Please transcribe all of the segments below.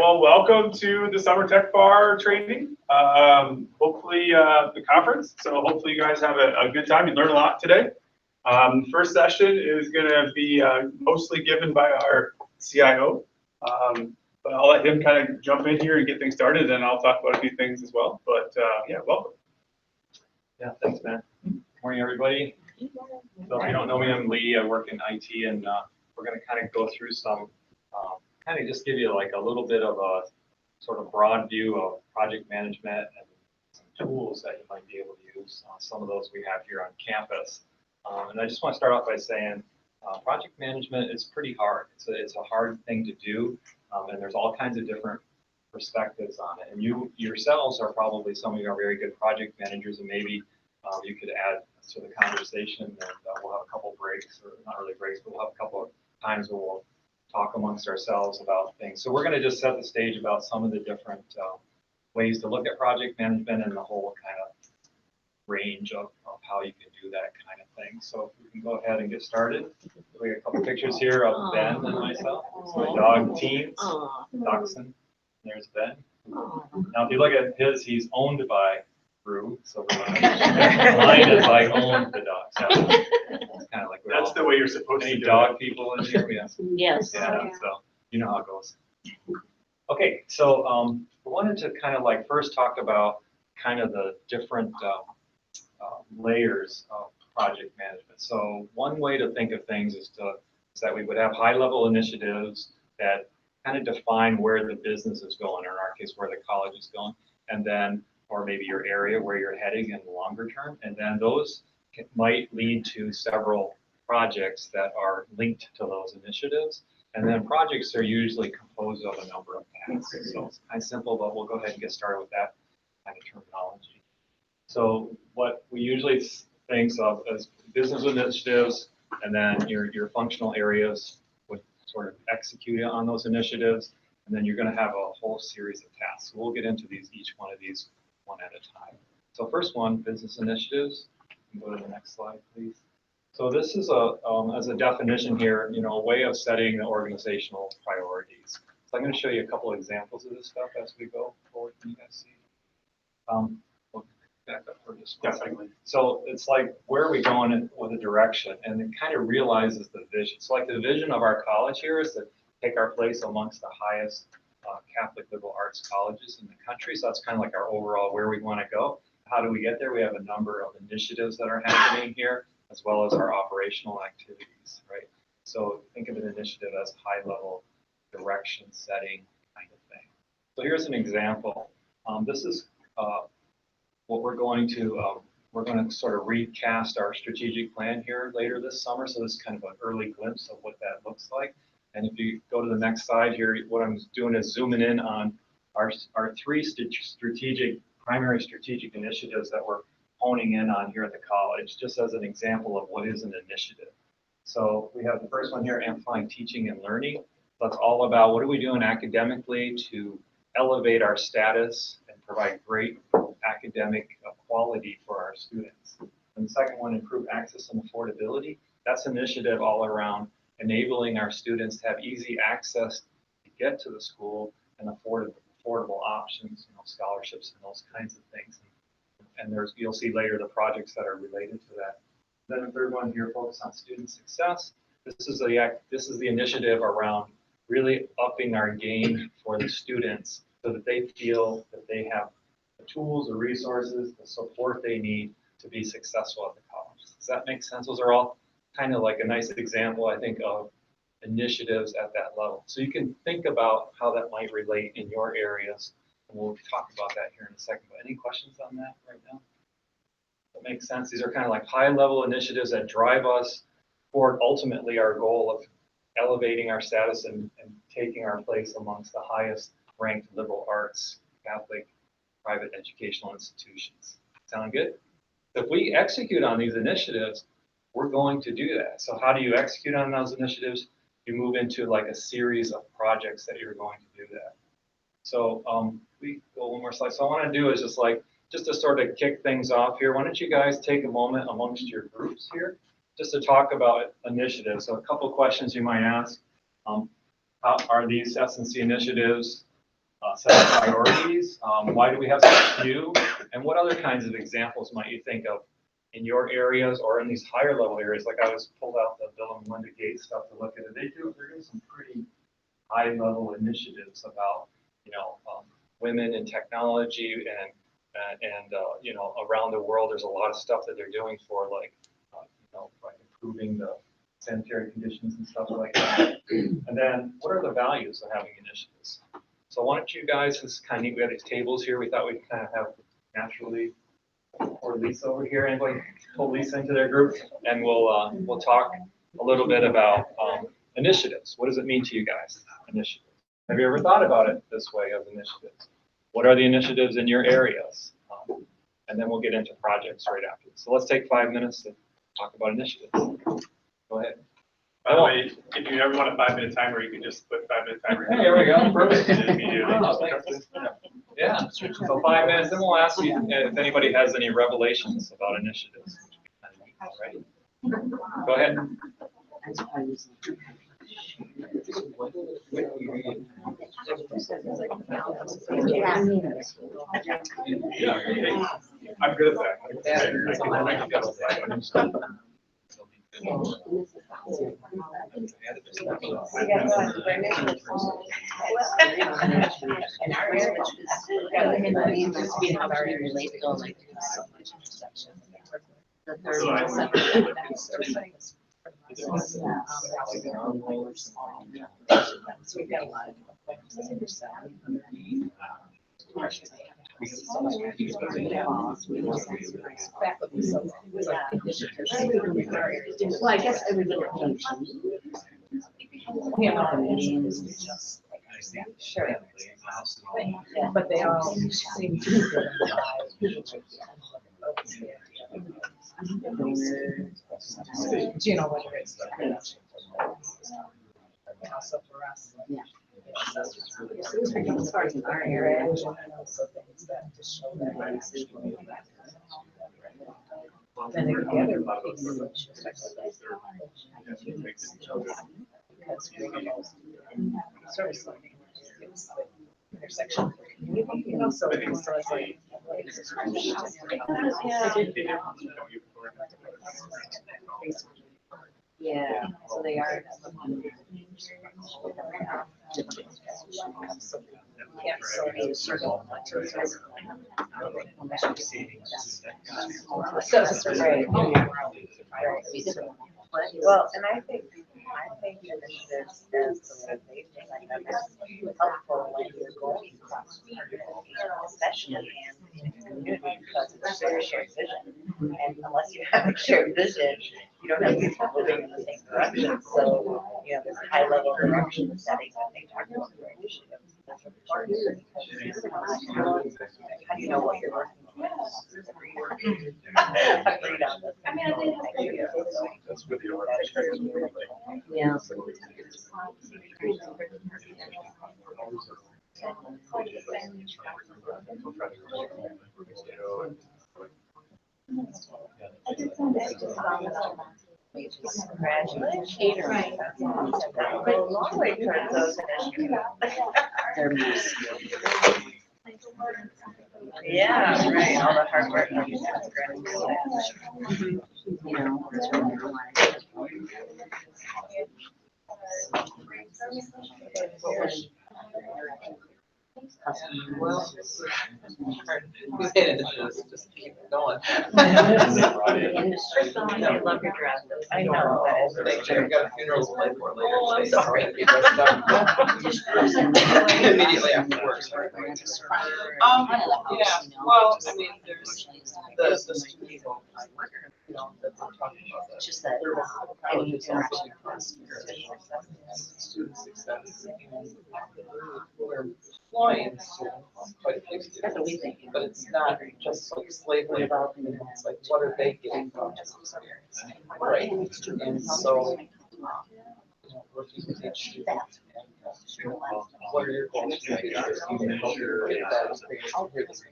well, welcome to the Summer Tech Bar training. Hopefully, the conference. So hopefully you guys have a good time. You learn a lot today. First session is going to be mostly given by our CIO. But I'll let him kind of jump in here and get things started, and I'll talk about a few things as well. But yeah, welcome. Yeah, thanks, man. Morning, everybody. So if you don't know me, I'm Lee. I work in IT, and we're going to kind of go through some, kind of just give you like a little bit of a sort of broad view of project management and some tools that you might be able to use. Some of those we have here on campus. And I just want to start off by saying project management is pretty hard. It's a hard thing to do, and there's all kinds of different perspectives on it. And you yourselves are probably some of you are very good project managers, and maybe you could add to the conversation, and we'll have a couple breaks, or not really breaks, but we'll have a couple of times where we'll talk amongst ourselves about things. So we're going to just set the stage about some of the different ways to look at project management and the whole kind of range of how you can do that kind of thing. So if we can go ahead and get started. We got a couple pictures here of Ben and myself. It's my dog, Teens, Dachshund. There's Ben. Now, if you look at his, he's owned by Brew. So mine is like owned the dog. So it's kind of like that's the way you're supposed to do it. Any dog people in here? Yes. Yes. Yeah. So you know how it goes. Okay. So we wanted to kind of like first talk about kind of the different layers of project management. So one way to think of things is that we would have high-level initiatives that kind of define where the business is going, or in our case, where the college is going, and then, or maybe your area where you're heading in the longer term, and then those might lead to several projects that are linked to those initiatives. And then projects are usually composed of a number of tasks. So it's kind of simple, but we'll go ahead and get started with that kind of terminology. So what we usually think of as business initiatives, and then your functional areas would sort of execute on those initiatives, and then you're going to have a whole series of tasks. So we'll get into each one of these one at a time. So first one, business initiatives. You can go to the next slide, please. So this is as a definition here, a way of setting the organizational priorities. So I'm going to show you a couple of examples of this stuff as we go forward. Can you guys see? We'll back up for just one second. So it's like, where are we going with a direction? And it kind of realizes the vision. So like the vision of our college here is to take our place amongst the highest Catholic liberal arts colleges in the country. So that's kind of like our overall where we want to go. How do we get there? We have a number of initiatives that are happening here, as well as our operational activities, right? So think of an initiative as high-level direction setting kind of thing. So here's an example. This is what we're going to sort of recast our strategic plan here later this summer. So this is kind of an early glimpse of what that looks like. And if you go to the next slide here, what I'm doing is zooming in on our three primary strategic initiatives that we're honing in on here at the college, just as an example of what is an initiative. So we have the first one here, amplifying teaching and learning. So it's all about what are we doing academically to elevate our status and provide great academic quality for our students. And the second one, improve access and affordability. That's an initiative all around enabling our students to have easy access to get to the school and affordable options, scholarships and those kinds of things. And you'll see later the projects that are related to that. Then the third one here, focus on student success. This is the initiative around really upping our game for the students so that they feel that they have the tools, the resources, the support they need to be successful at the college. Does that make sense? Those are all kind of like a nice example, I think, of initiatives at that level. So you can think about how that might relate in your areas. And we'll talk about that here in a second. But any questions on that right now? That makes sense. These are kind of like high-level initiatives that drive us toward ultimately our goal of elevating our status and taking our place amongst the highest ranked liberal arts, Catholic, private educational institutions. Sound good? If we execute on these initiatives, we're going to do that. So how do you execute on those initiatives? You move into like a series of projects that you're going to do that. So we go one more slide. So I want to do is just to sort of kick things off here. Why don't you guys take a moment amongst your groups here, just to talk about initiatives. So a couple questions you might ask. Are these S&C initiatives set of priorities? Why do we have such few? And what other kinds of examples might you think of in your areas or in these higher level areas? Like I was pulled out the Bill and Melinda Gates stuff to look at it. They're doing some pretty high level initiatives about, women in technology and around the world. There's a lot of stuff that they're doing for like improving the sanitary conditions and stuff like that. And then what are the values of having initiatives? So why don't you guys, this is kind of neat, we have these tables here. We thought we'd kind of have naturally, or Lisa over here, anybody pull Lisa into their group, and we'll talk a little bit about initiatives. What does it mean to you guys, initiatives? Have you ever thought about it this way of initiatives? What are the initiatives in your areas? And then we'll get into projects right after. So let's take 5 minutes to talk about initiatives. Go ahead. By the way, if you ever want a 5-minute timer, you can just put 5-minute timer. Hey, there we go. Perfect. Immediately. Yeah, so 5 minutes, then we'll ask you if anybody has any revelations about initiatives. Right? Go ahead. Yeah, I'm good at that. I can go with that. Well, I guess everybody. Sure. But they all seem to be. Whether it's also for us. Yeah. As far as in our area, also things that just show that. Then there could be other pieces of service learning gives the intersection for community, so it's like. Yeah, so they are. Well, and I think initiatives as the way they think like that is helpful when you're going across especially in a community because it's a shared vision. And unless you have a shared vision, you don't have people moving in the same direction. So, this high level direction setting that they talk about in their initiatives. That's what how do you know what you're working towards? Agreed on this. That's with the Yeah. Congratulations. Catering. A long way towards those initiatives. Yeah, right. All the hard work. Well, just keep going. Industry. I love your dress. I know that is. I've got a funeral to play for later. Oh, I'm sorry. Immediately after work. Yeah. Well, I mean, there's the students that we're talking about. It's just that any interaction across student success. We're employing quite a few students. That's what we think. But it's not just like slavery about them. It's like, what are they getting from this experience? Right. And so, what do you teach students? What are your goals for the future? You can help you get that experience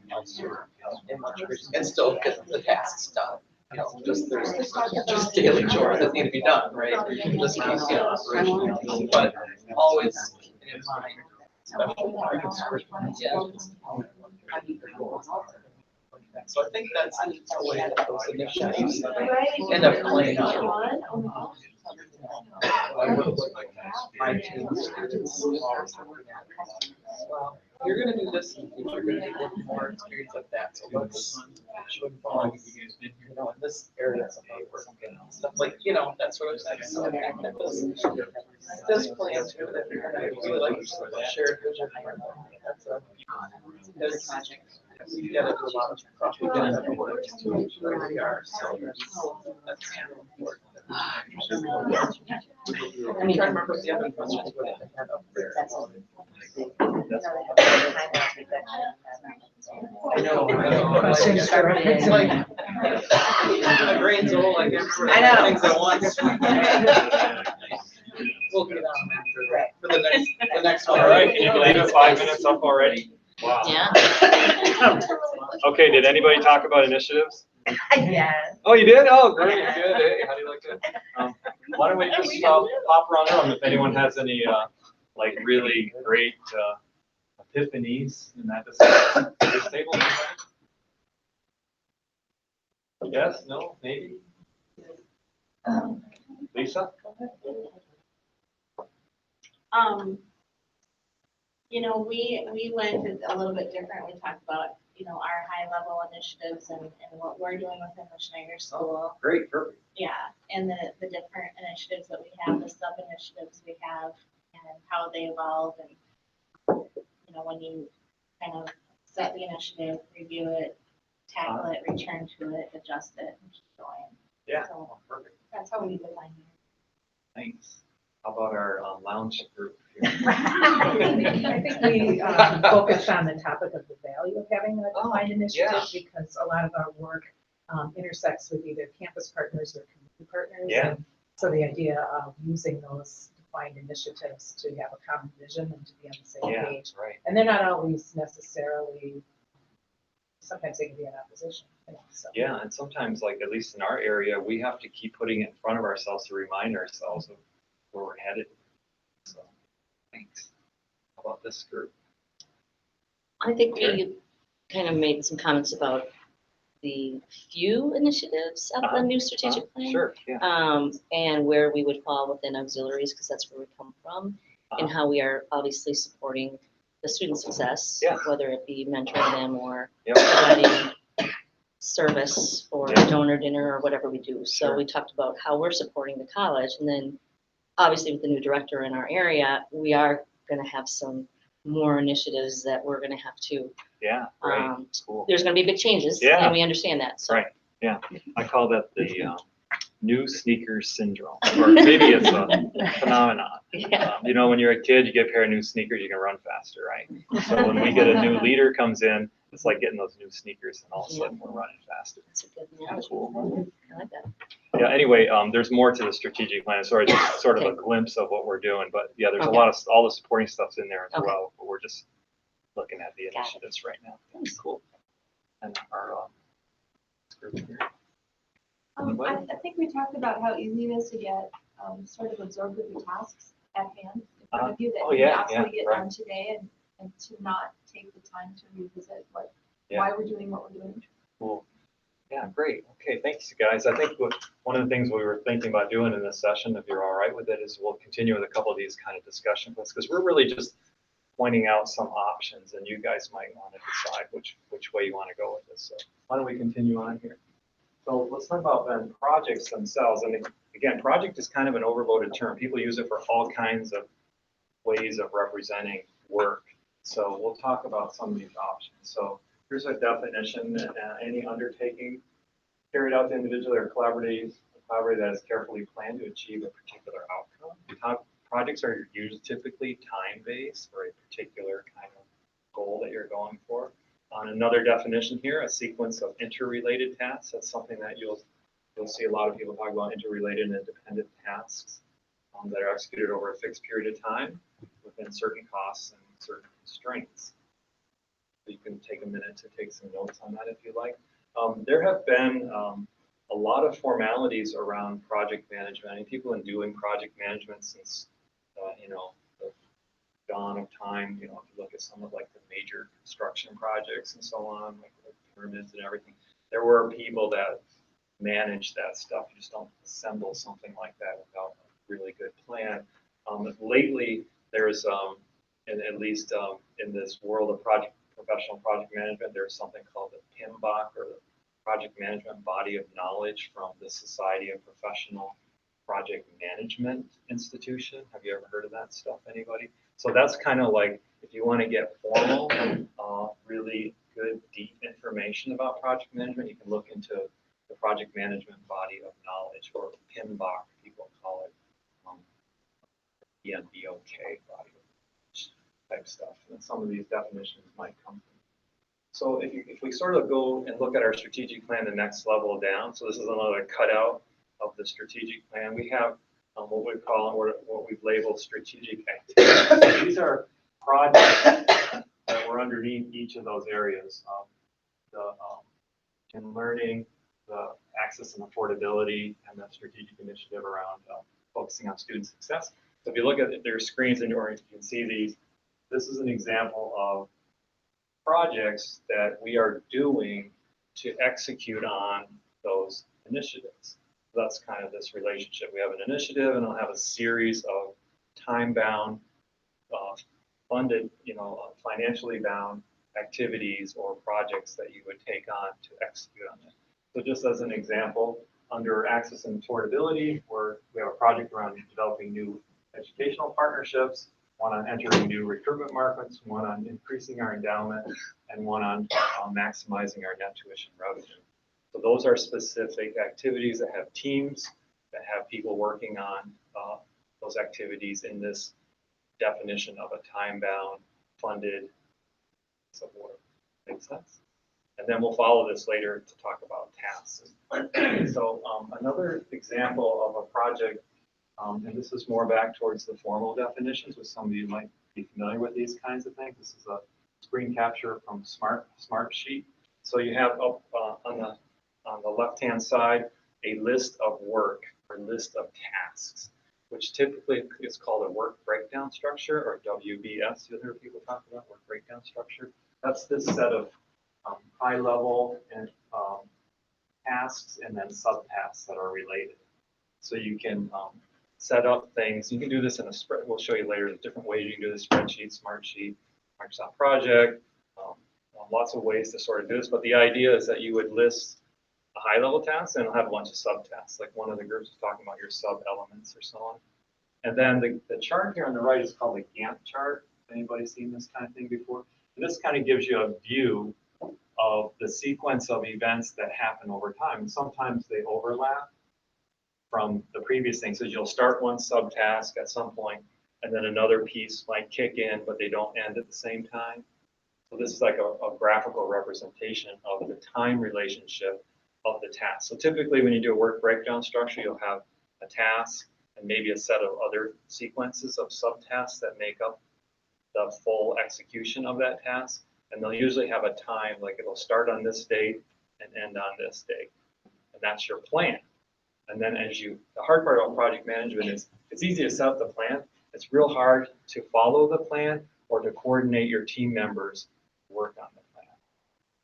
and still get the tasks done. Just there's just daily chores that need to be done, right? Just keep operational, but always in mind So I think that's the way that those initiatives end up playing out. I work with my two students. Well, you're gonna do this, and you're gonna get more experience like that, so let's show involve, you know, in this area of our work and stuff like, you know, that sort of thing. So I think that this play into it, and I feel like a shared vision. That's a, this project. We gotta do a lot of cross, we gotta have work to where we are, so that's important. I'm trying to remember if the other questions would have had up there. I know. Questions started. It's like, my brain's old, I can't remember I know. things at once. We'll get on after, for the next one. All right, can you believe it, 5 minutes up already? Wow. Yeah. Okay, did anybody talk about initiatives? Yes. Oh, you did? Oh, great, good. Hey, how do you like that? Why don't we just pop around the room if anyone has any like really great epiphanies in that discussion. This table, anybody? Yes, no, maybe? Lisa? You know, we went a little bit different. We talked about, you know, our high level initiatives and what we're doing within the Schneider School. Great, perfect. Yeah, and the different initiatives that we have, the sub initiatives we have, and how they evolve, and you know, when you kind of set the initiative, review it, tackle it, return to it, adjust it, and keep going. Yeah, So perfect. that's how we define it. Thanks. How about our lounge group here? I think we focused on the topic of the value of having a defined initiative yeah. because a lot of our work intersects with either campus partners or community partners. Yeah. And so the idea of using those defined initiatives to have a common vision and to be on the same Yeah, page. right. And they're not always necessarily, sometimes they can be in opposition. You know, so. Yeah, and sometimes, like at least in our area, we have to keep putting it in front of ourselves to remind ourselves of where we're headed. So, thanks. How about this group? I think Sure. we kind of made some comments about the few initiatives of the new strategic plan. Sure, yeah. And where we would fall within auxiliaries, because that's where we come from, and how we are obviously supporting the student success, Yeah. whether it be mentoring them or Yep. providing service or Yeah. donor dinner or whatever we do. So Sure. we talked about how we're supporting the college, and then obviously with the new director in our area, we are going to have some more initiatives that we're going to have to. Yeah, right. Cool. There's going to be big changes, Yeah. and we understand that. So. Right. Yeah. I call that the new sneakers syndrome, or maybe it's a phenomenon. Yeah. You know, when you're a kid, you get a pair of new sneakers, you can run faster, right? So when we get a new leader comes in, it's like getting those new sneakers, and all of a sudden we're running faster. That's a good analogy. Cool. I like that. Yeah, anyway, there's more to the strategic plan. Sorry, just sort of a glimpse of what we're doing, but yeah, there's a Okay. lot of, all the supporting stuff's in there as Okay. well, but we're just looking at the Got it. initiatives right now. That's cool. And our group here. I think we talked about how easy it is to get sort of absorbed with the tasks at hand in front of you that Oh, you yeah, can absolutely yeah, get right. done today and to not take the time to revisit Yeah. why we're doing what we're doing. Cool. Yeah, great. Okay, thanks, guys. I think one of the things we were thinking about doing in this session, if you're all right with it, is we'll continue with a couple of these kind of discussion points, because we're really just pointing out some options, and you guys might want to decide which way you want to go with this. So why don't we continue on here? So let's talk about then projects themselves. And again, project is kind of an overloaded term. People use it for all kinds of ways of representing work. So we'll talk about some of these options. So here's a definition: any undertaking carried out individually or collaborative that is carefully planned to achieve a particular outcome. Projects are usually typically time-based for a particular kind of goal that you're going for. On another definition here, a sequence of interrelated tasks. That's something that you'll see a lot of people talk about, interrelated and independent tasks that are executed over a fixed period of time within certain costs and certain constraints. You can take a minute to take some notes on that if you like. There have been a lot of formalities around project management. I mean, people have been doing project management since, the dawn of time, some of like the major construction projects and so on, like the pyramids and everything. There were people that manage that stuff. You just don't assemble something like that without a really good plan. Lately, there's, and at least in this world of professional project management, there's something called the PMBOK, or the Project Management Body of Knowledge, from the Society of Professional Project Management Institution. Have you ever heard of that stuff, anybody? So that's kind of like, if you want to get formal, really good, deep information about project management, you can look into the Project Management Body of Knowledge, or PMBOK, people call it, PMBOK, body of knowledge type stuff. And some of these definitions might come from. So if we sort of go and look at our strategic plan, the next level down, so this is another cutout of the strategic plan. We have what we call, what we've labeled strategic activities. These are projects that were underneath each of those areas. In learning, the access and affordability, and the strategic initiative around focusing on student success. So if you look at their screens and you can see these, this is an example of projects that we are doing to execute on those initiatives. That's kind of this relationship. We have an initiative, and it'll have a series of time-bound, funded, financially bound activities or projects that you would take on to execute on it. So just as an example, under access and affordability, we have a project around developing new educational partnerships, one on entering new recruitment markets, one on increasing our endowment, and one on maximizing our net tuition revenue. So those are specific activities that have teams, that have people working on those activities in this definition of a time-bound, funded piece of work. Makes sense? And then we'll follow this later to talk about tasks. So another example of a project, and this is more back towards the formal definitions, which some of you might be familiar with these kinds of things. This is a screen capture from Smartsheet. So you have up on the left-hand side a list of work, or list of tasks, which typically is called a work breakdown structure, or WBS. You'll hear people talk about work breakdown structure. That's this set of high-level and tasks, and then subtasks that are related. So you can set up things. You can do this in a spread. We'll show you later the different ways you can do this: spreadsheet, Smartsheet, Microsoft Project. Lots of ways to sort of do this. But the idea is that you would list a high-level task, and it'll have a bunch of subtasks. Like one of the groups was talking about your sub-elements or so on. And then the chart here on the right is called the Gantt chart. Anybody seen this kind of thing before? And this kind of gives you a view of the sequence of events that happen over time. And sometimes they overlap from the previous thing. So you'll start one subtask at some point, and then another piece might kick in, but they don't end at the same time. So this is like a graphical representation of the time relationship of the task. So typically when you do a work breakdown structure, you'll have a task and maybe a set of other sequences of subtasks that make up the full execution of that task. And they'll usually have a time, like it'll start on this date and end on this date. And that's your plan. And then the hard part about project management is it's easy to set up the plan. It's real hard to follow the plan or to coordinate your team members to work on the plan.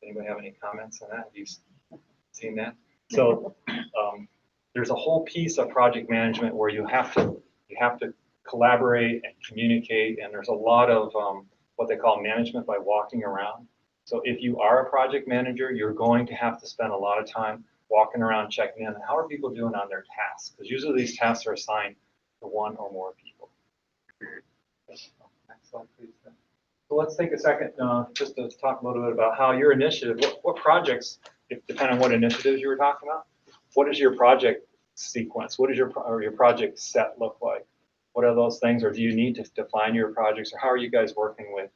Anybody have any comments on that? Have you seen that? So there's a whole piece of project management where you have to collaborate and communicate, and there's a lot of what they call management by walking around. So if you are a project manager, you're going to have to spend a lot of time walking around checking in. How are people doing on their tasks? Because usually these tasks are assigned to one or more people. Next slide, please. So let's take a second just to talk a little bit about how your initiative, what projects, depending on what initiatives you were talking about, what is your project sequence? What does your project set look like? What are those things, or do you need to define your projects, or how are you guys working with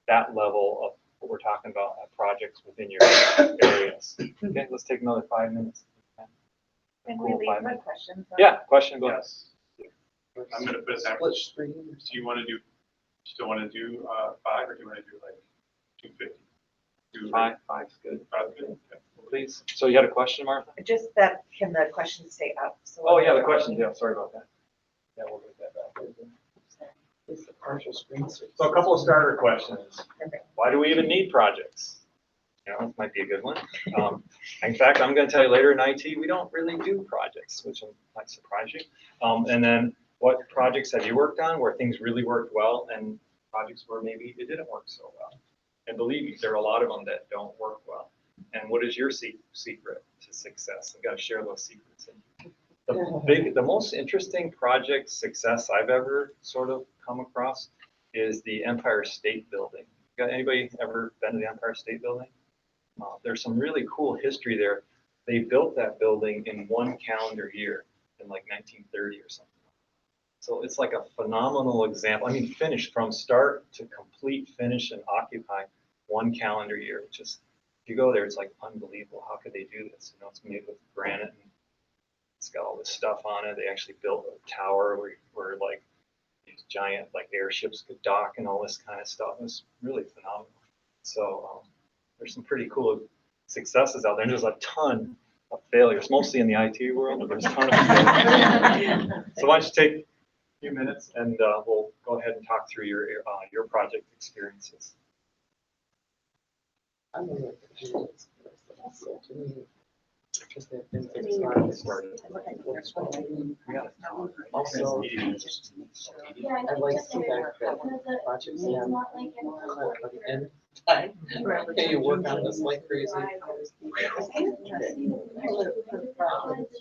that level of what we're talking about at projects within your areas? Okay, let's take another 5 minutes. Can we leave my questions? Yeah, question, go ahead. Yes. I'm gonna put a time. Split screen. Do you want to do? Still want to do 5, or do you want to do like 250? Five's good. 5 good. Okay. Please. So you had a question, Martha? Just that, can the questions stay up? So Oh yeah, the question. Yeah, sorry about that. Yeah, we'll get that back. It's the partial screen. So a couple of starter questions. Why do we even need projects? You know, this might be a good one. In fact, I'm going to tell you later in IT, we don't really do projects, which might surprise you. And then what projects have you worked on where things really worked well and projects where maybe it didn't work so well? And believe me, there are a lot of them that don't work well. And what is your secret to success? I've got to share those secrets. The most interesting project success I've ever sort of come across is the Empire State Building. Got anybody ever been to the Empire State Building? There's some really cool history there. They built that building in one calendar year in like 1930 or something. So it's like a phenomenal example. I mean, finished from start to complete finish and occupy one calendar year, which is, if you go there, it's like unbelievable. How could they do this? You know, it's made with granite and it's got all this stuff on it. They actually built a tower where like these giant like airships could dock and all this kind of stuff. It was really phenomenal. So there's some pretty cool successes out there. And there's a ton of failures, mostly in the IT world, but there's a ton of failures. So why don't you take a few minutes and we'll go ahead and talk through your project experiences. I'm gonna do this. So to me, just the things that started. Also, I like the fact that projects have an end time. Okay, you work on this like crazy.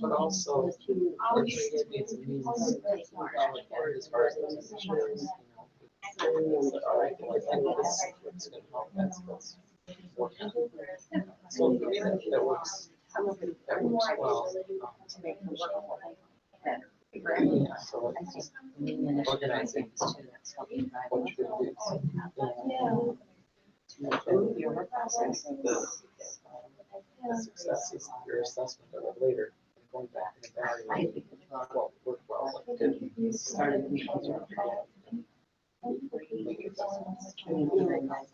But also, it needs a means as far as the initiatives, all right, I know this is gonna help, that's. So for me, that works well. Yeah, so it's just organizing what you're doing. The success is your assessment of it later, going back and evaluating what worked well, what didn't.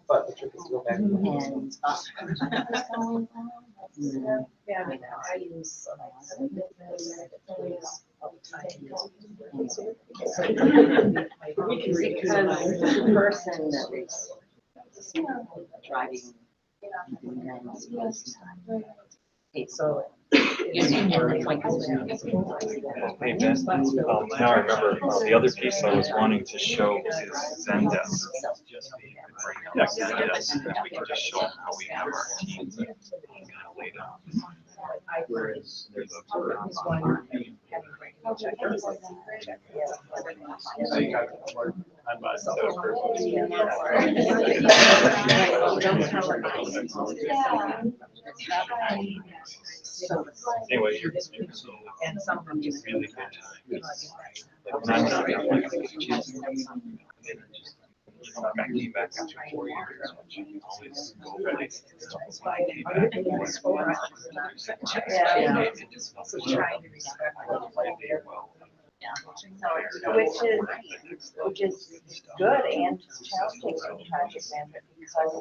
But the trick is to go back and Yeah, I mean, I use all the time. Because the person that is driving. So. Hey, Ben, now I remember the other piece I was wanting to show is Zendesk. That Zendesk, and we can just show how we have our teams kind of laid out. Whereas there's a So you got more time by Anyway, And some of them just really good you know, time. Like, when I was young, like, I was just, I came back after 4 years, which you can always go places. I came back and So trying to respect what they're. Which is good and challenging for project management because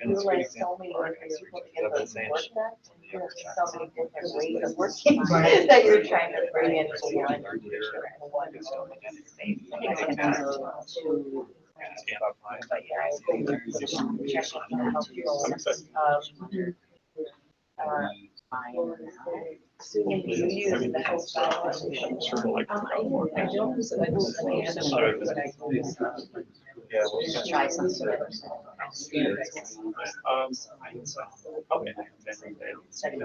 you realize so many ways you're putting in those work that there's so many different ways of working that you're trying to bring into one. But yeah, I think checking how people assuming you use the whole style. I don't use it, I use the hand, but I use, Yeah, well, you Just try something. Okay.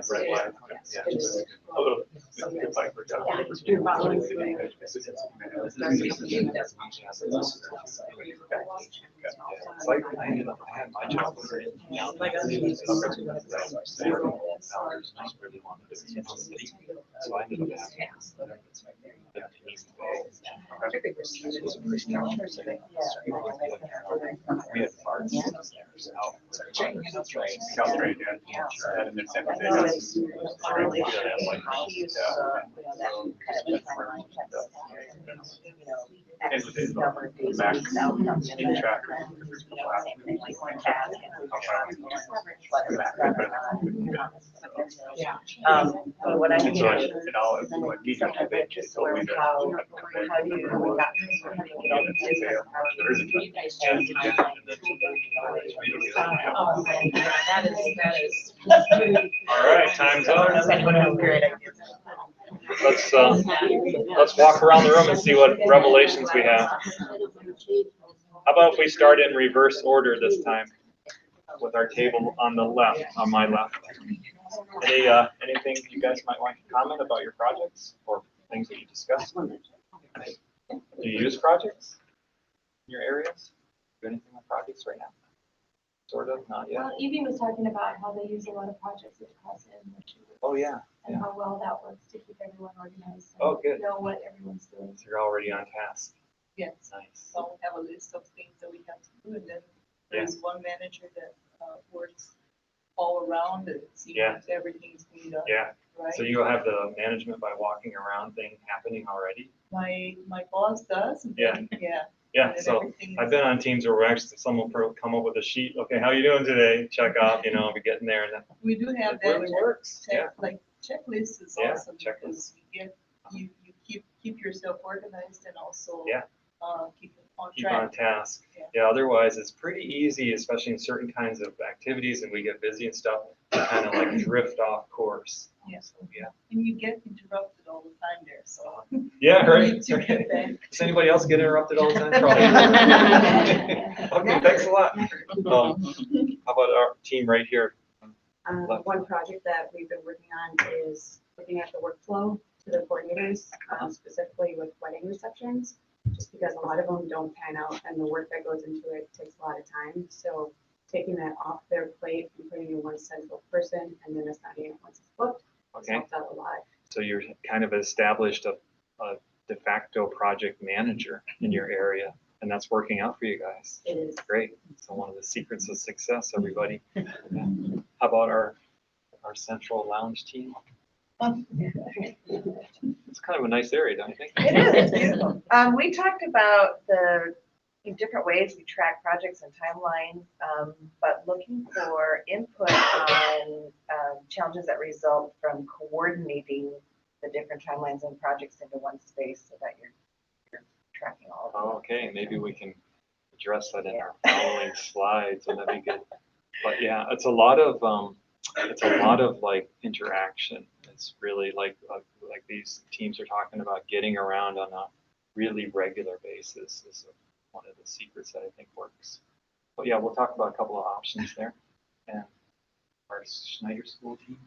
Red line. Yeah. A little bit like for job. It's like I ended up, I had my job. like I use. I really wanted to do something. So I ended up having. We had parts. Caltrain, yeah. That in the same I thing. know it's really Yeah, like, she used, And with it, number of days, back, weeks out, something keep like track. same thing, like one task and. Yeah. But what I And think so is it all, what needs to sometimes be, it's just sort of how do you, how do you get business there is a you guys change the timeline. Oh, man, yeah, that is. All right, time's up. Does anyone have great ideas? Let's walk around the room and see what revelations we have. How about if we start in reverse order this time with our table on the left, on my left? Anything you guys might want to comment about your projects or things that you discussed? Do you use projects in your areas? Do anything with projects right now? Sort of, not yet. Well, Evie was talking about how they use a lot of projects at the class Oh, yeah. and how well that works to keep everyone organized. Oh, good. And know what everyone's doing. So you're already on task. Yes. Nice. So we have a list of things that we have to do, and then there's one manager that works all around and sees Yeah. everything's being done. Yeah. Right? So you'll have the management by walking around thing happening already? My boss does. and Yeah. then- Yeah. Yeah, and then so everything I've is- been on teams where actually someone will come up with a sheet. Okay, how you doing today? Check off, we get in there and We do have it that. really works. Yeah. Like checklist is Yeah, awesome checklist. because you keep yourself organized and also Yeah. keep it on Keep on track. task. Yeah. Yeah, otherwise it's pretty easy, especially in certain kinds of activities and we get busy and stuff, to kind of like drift off course. Yeah. So, yeah. And you get interrupted all the time there, so. Yeah, you right. need to get back. Does anybody else get interrupted all the time? Probably. Okay, thanks a lot. How about our team right here? One project that we've been working on is looking at the workflow to the coordinators, specifically with wedding receptions, just because a lot of them don't pan out and the work that goes into it takes a lot of time. So taking that off their plate and putting in one central person and then assigning it once it's booked, Okay, helps out a lot. so you're kind of established a de facto project manager in your area, and that's working out for you guys. It is. Great. So one of the secrets of success, everybody. Yeah. How about our central lounge team? It's kind of a nice area, don't you think? It is, it's beautiful. We talked about the different ways we track projects and timelines, but looking for input on challenges that result from coordinating the different timelines and projects into one space so that you're tracking all of them. Oh, okay, maybe we can address that in our following slides, and that'd be good. But yeah, it's a lot of like interaction. It's really like these teams are talking about getting around on a really regular basis is one of the secrets that I think works. But yeah, we'll talk about a couple of options there. And our Schneider School team.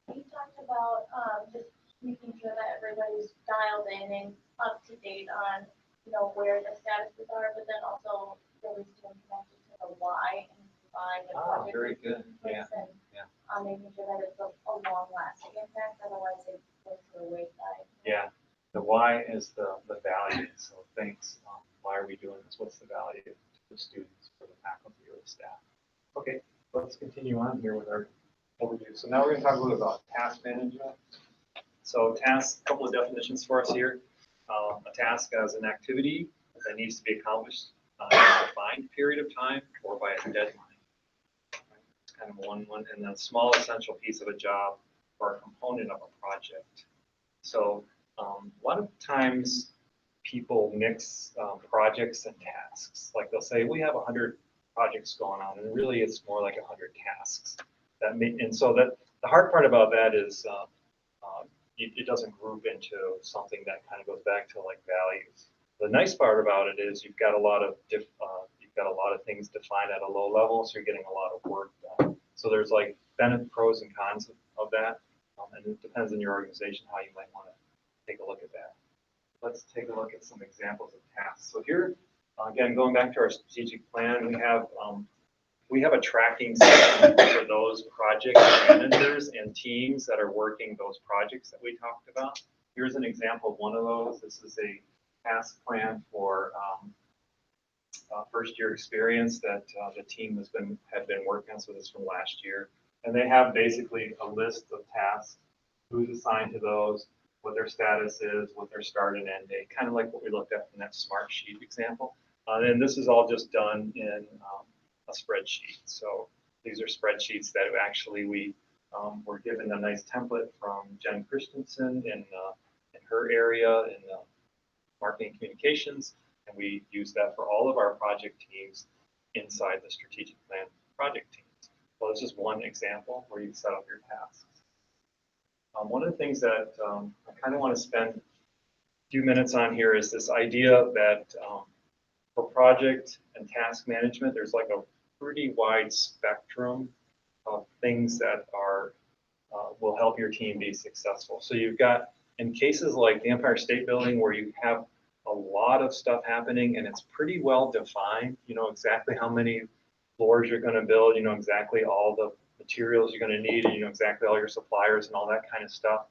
We talked about, just making sure that everybody's dialed in and up to date on, where the statuses are, but then also really staying connected to the why and why the Ah, project very is good. taking Yeah, place, and, yeah. making sure that it's a long lasting impact, otherwise it goes to the wayside. Yeah, the why is the value. So thanks. Why are we doing this? What's the value to the students, for the faculty, or the staff? Okay, let's continue on here with our overview. So now we're going to talk a little about task management. So task, a couple of definitions for us here. A task as an activity that needs to be accomplished in a defined period of time or by a deadline. It's kind of one, and then a small essential piece of a job or a component of a project. So a lot of times people mix projects and tasks. Like they'll say, we have 100 projects going on, and really it's more like 100 tasks. And so that the hard part about that is it doesn't group into something that kind of goes back to like values. The nice part about it is you've got a lot of things defined at a low level, so you're getting a lot of work done. So there's like pros and cons of that, and it depends on your organization how you might want to take a look at that. Let's take a look at some examples of tasks. So here, again, going back to our strategic plan, we have a tracking system for those project managers and teams that are working those projects that we talked about. Here's an example of one of those. This is a task plan for first year experience that the team had been working on. So this is from last year. And they have basically a list of tasks, who's assigned to those, what their status is, what their start and end date, kind of like what we looked at in that smart sheet example. And this is all just done in a spreadsheet. So these are spreadsheets that actually we we're given a nice template from Jen Christensen in her area in marketing communications, and we use that for all of our project teams inside the strategic plan project teams. Well, this is one example where you set up your tasks. One of the things that I kind of want to spend a few minutes on here is this idea that for project and task management, there's like a pretty wide spectrum of things that are will help your team be successful. So you've got, in cases like the Empire State Building, where you have a lot of stuff happening and it's pretty well defined, you know exactly how many floors you're going to build, you know exactly all the materials you're going to need, and you know exactly all your suppliers and all that kind of stuff.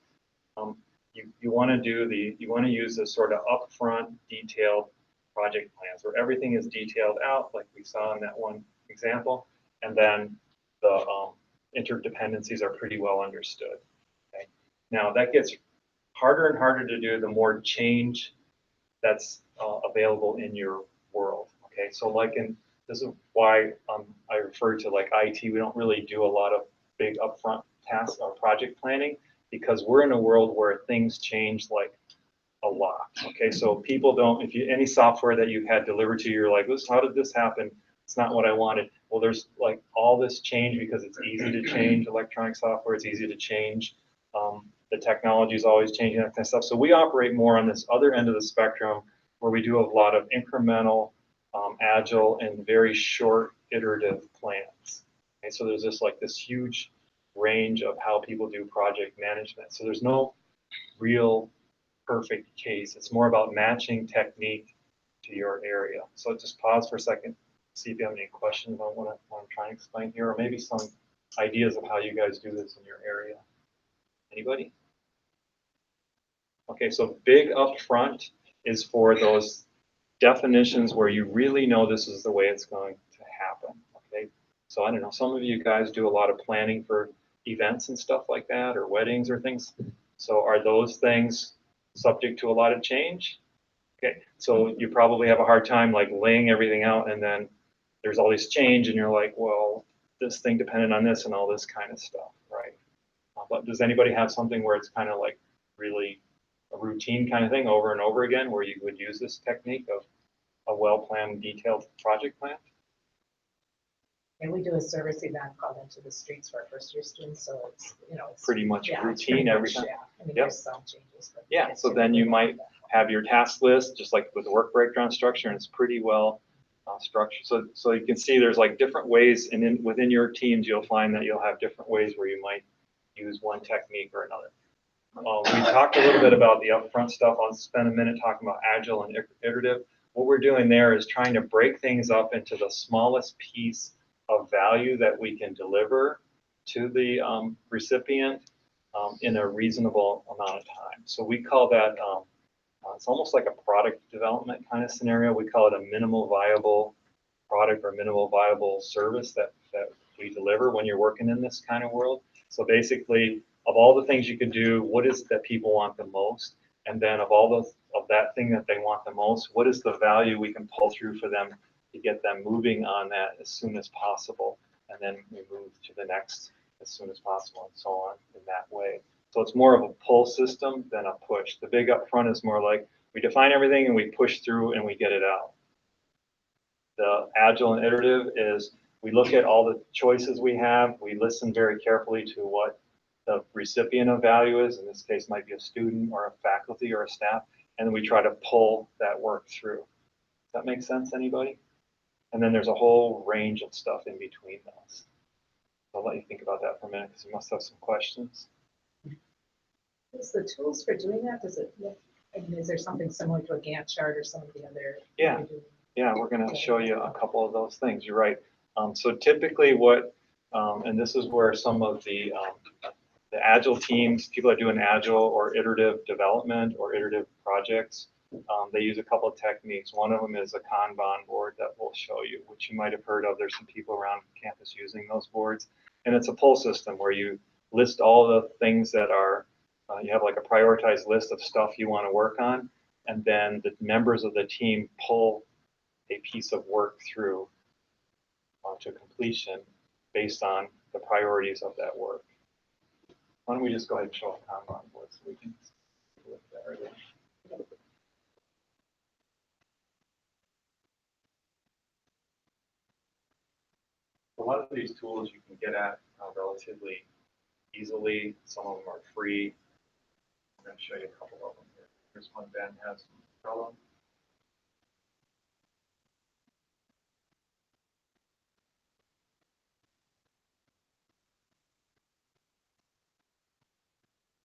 You want to use this sort of upfront detailed project plans where everything is detailed out, like we saw in that one example, and then the interdependencies are pretty well understood. Okay? Now that gets harder and harder to do the more change that's available in your world. Okay, so like this is why I refer to like IT. We don't really do a lot of big upfront task or project planning because we're in a world where things change like a lot. Okay, so people don't, if you, any software that you've had delivered to you, you're like, how did this happen? It's not what I wanted. Well, there's like all this change because it's easy to change electronic software. It's easy to change. The technology is always changing, that kind of stuff. So we operate more on this other end of the spectrum where we do a lot of incremental, agile, and very short iterative plans. Okay, so there's just like this huge range of how people do project management. So there's no real perfect case. It's more about matching technique to your area. So just pause for a second, see if you have any questions on what I'm trying to explain here, or maybe some ideas of how you guys do this in your area. Anybody? Okay, so big up front is for those definitions where you really know this is the way it's going to happen. Okay, so I don't know, some of you guys do a lot of planning for events and stuff like that, or weddings or things. So are those things subject to a lot of change? Okay, so you probably have a hard time like laying everything out, and then there's all this change and you're like, well, this thing depended on this and all this kind of stuff, right? But does anybody have something where it's kind of like really a routine kind of thing over and over again where you would use this technique of a well-planned, detailed project plan? And we do a service event called Into the Streets for our first year students, so it's, you know, it's Pretty much yeah, it's routine pretty every much, time? yeah. I mean, Yep. there's some changes, but Yeah, it's so then you typically might like have your task list, just like with the work breakdown structure, and it's pretty well structured. So you can see there's like different ways, and then within your teams, you'll find that you'll have different ways where you might use one technique or another. We talked a little bit about the upfront stuff. I'll spend a minute talking about agile and iterative. What we're doing there is trying to break things up into the smallest piece of value that we can deliver to the recipient in a reasonable amount of time. So we call that, it's almost like a product development kind of scenario. We call it a minimal viable product or minimal viable service that we deliver when you're working in this kind of world. So basically, of all the things you could do, what is it that people want the most? And then of all of that thing that they want the most, what is the value we can pull through for them to get them moving on that as soon as possible? And then we move to the next as soon as possible and so on in that way. So it's more of a pull system than a push. The big upfront is more like we define everything and we push through and we get it out. The agile and iterative is we look at all the choices we have, we listen very carefully to what the recipient of value is. In this case, might be a student or a faculty or a staff, and then we try to pull that work through. Does that make sense, anybody? And then there's a whole range of stuff in between those. I'll let you think about that for a minute because you must have some questions. Is the tools for doing that, does it look, I mean, is there something similar to a Gantt chart or some of the other? Yeah. Yeah, we're going to show you a couple of those things. You're right. So typically what, and this is where some of the agile teams, people that do an agile or iterative development or iterative projects, they use a couple of techniques. One of them is a Kanban board that we'll show you, which you might have heard of. There's some people around campus using those boards. And it's a pull system where you list all the things that are, you have like a prioritized list of stuff you want to work on. And then the members of the team pull a piece of work through to completion based on the priorities of that work. Why don't we just go ahead and show a Kanban board so we can look at that right away. A lot of these tools you can get at relatively easily. Some of them are free. I'm going to show you a couple of them here. Here's one Ben has from Trello.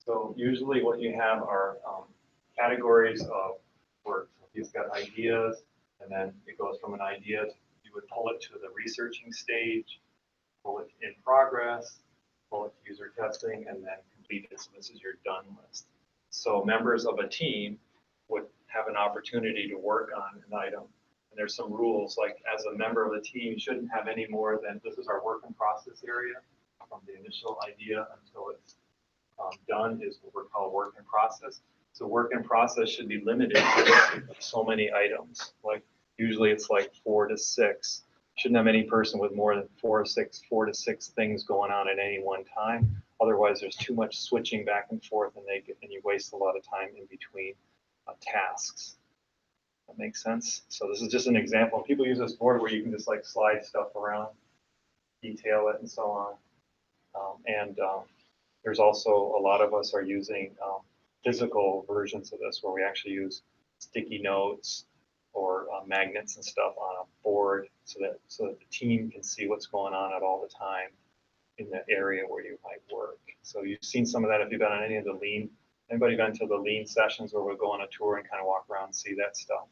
So usually what you have are categories of work. You've got ideas, and then it goes from an idea, you would pull it to the researching stage, pull it in progress, pull it to user testing, and then completed. So this is your done list. So members of a team would have an opportunity to work on an item. And there's some rules, like as a member of the team, you shouldn't have any more than, this is our work in process area, from the initial idea until it's done is what we're called work in process. So work in process should be limited to so many items. Like usually it's like 4 to 6. Shouldn't have any person with more than 4 to 6 things going on at any one time. Otherwise, there's too much switching back and forth, and you waste a lot of time in between tasks. That makes sense. So this is just an example. People use this board where you can just like slide stuff around, detail it, and so on. There's also a lot of us are using physical versions of this where we actually use sticky notes or magnets and stuff on a board so that the team can see what's going on at all the time in the area where you might work. So you've seen some of that if you've been on any of the lean. Anybody been to the lean sessions where we'll go on a tour and kind of walk around and see that stuff?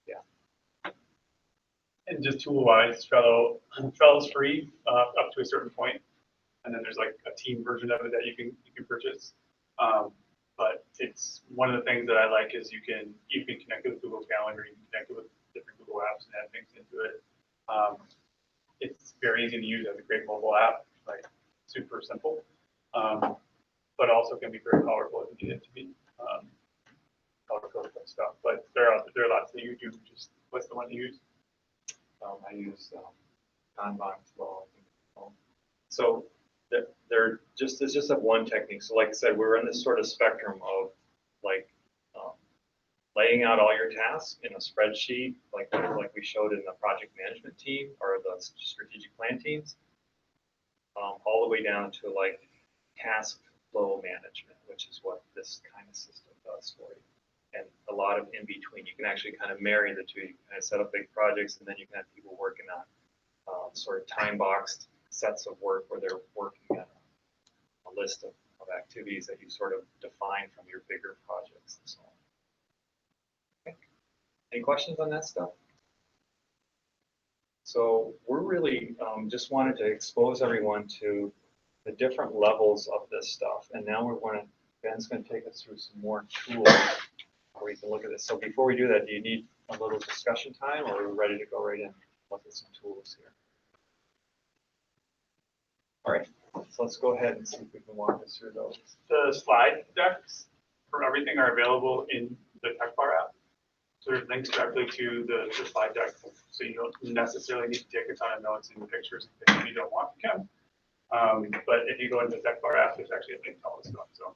Yeah. And just tool-wise, Trello's free up to a certain point. And then there's like a team version of it that you can purchase. But it's one of the things that I like is you can connect it with Google Calendar, you can connect it with different Google apps and add things into it. It's very easy to use as a great mobile app, like super simple, but also can be very powerful if you need it to be color coded and stuff. But there are lots that you do. Just what's the one you use? I use Kanban as well. So it's just a one technique. So like I said, we're in this sort of spectrum of like laying out all your tasks in a spreadsheet, like we showed in the project management team or the strategic plan teams, all the way down to like task flow management, which is what this kind of system does for you. And a lot of in between. You can actually kind of marry the two. You can kind of set up big projects, and then you can have people working on sort of time-boxed sets of work where they're working on a list of activities that you sort of define from your bigger projects and so on. Okay. Any questions on that stuff? So we're really just wanted to expose everyone to the different levels of this stuff. And now Ben's going to take us through some more tools where you can look at this. So before we do that, do you need a little discussion time, or are we ready to go right in and look at some tools here? All right, so let's go ahead and see if we can walk us through those. The slide decks for everything are available in the TechBar app. So there's links directly to the slide deck, so you don't necessarily need to take a ton of notes and pictures if you don't want to. But if you go into the TechBar app, there's actually a link to all this stuff. So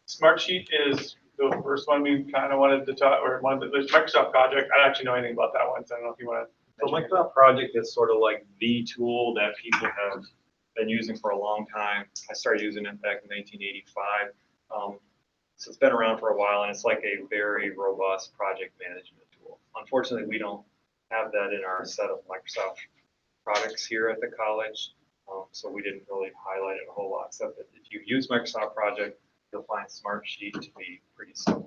Smartsheet is the first one we kind of wanted to talk, or there's Microsoft Project. I don't actually know anything about that one, so I don't know if you want to. So Microsoft Project is sort of like the tool that people have been using for a long time. I started using it back in 1985. So it's been around for a while, and it's like a very robust project management tool. Unfortunately, we don't have that in our set of Microsoft products here at the college, so we didn't really highlight it a whole lot, except that if you use Microsoft Project, you'll find Smartsheet to be pretty similar.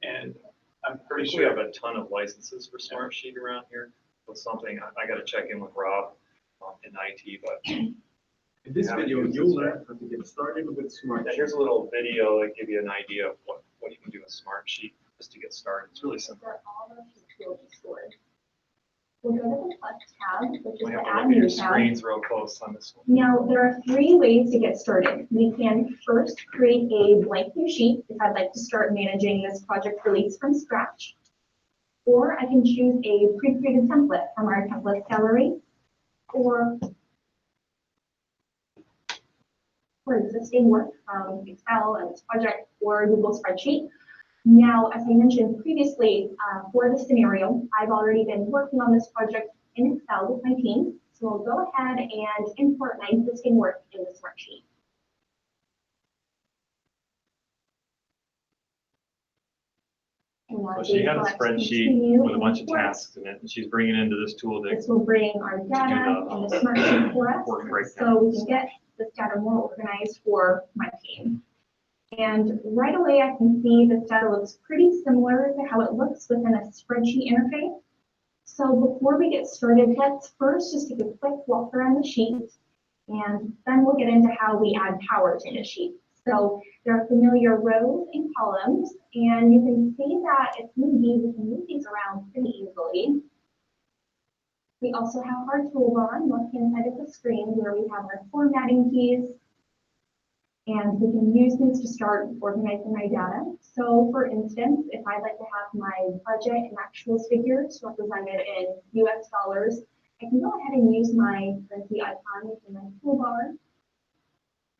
And I'm pretty we sure have a ton of licenses for Smartsheet around here. It's something I got to check in with Rob in IT, but in this video, you'll learn how to get started with Smartsheet. Here's a little video that give you an idea of what you can do with Smartsheet just to get started. It's really simple. For all of the tools stored. We'll go to the Plus tab, which is We the have to look at your admin tab. screens real close on this one. Now, there are 3 ways to get started. We can first create a blank new sheet if I'd like to start managing this project release from scratch. Or I can choose a pre-created template from our template gallery. Or for existing work from Excel and this project or Google spreadsheet. Now, as I mentioned previously, for this scenario, I've already been working on this project in Excel with my team. So I'll go ahead and import my existing work in the spreadsheet. So she had a spreadsheet with a bunch of tasks in it, and she's bringing it into this tool to This will bring our data in the smart sheet for us, work breakdown. so we can get this data more organized for my team. And right away, I can see this data looks pretty similar to how it looks within a spreadsheet interface. So before we get started, let's first just take a quick walk around the sheet, and then we'll get into how we add power to the sheet. So there are familiar rows and columns, and you can see that if need be, we can move these around pretty easily. We also have our toolbar on the left-hand side of the screen where we have our formatting keys, and we can use these to start organizing my data. So for instance, if I'd like to have my budget and actuals figures represented in US dollars, I can go ahead and use my currency icon within my toolbar.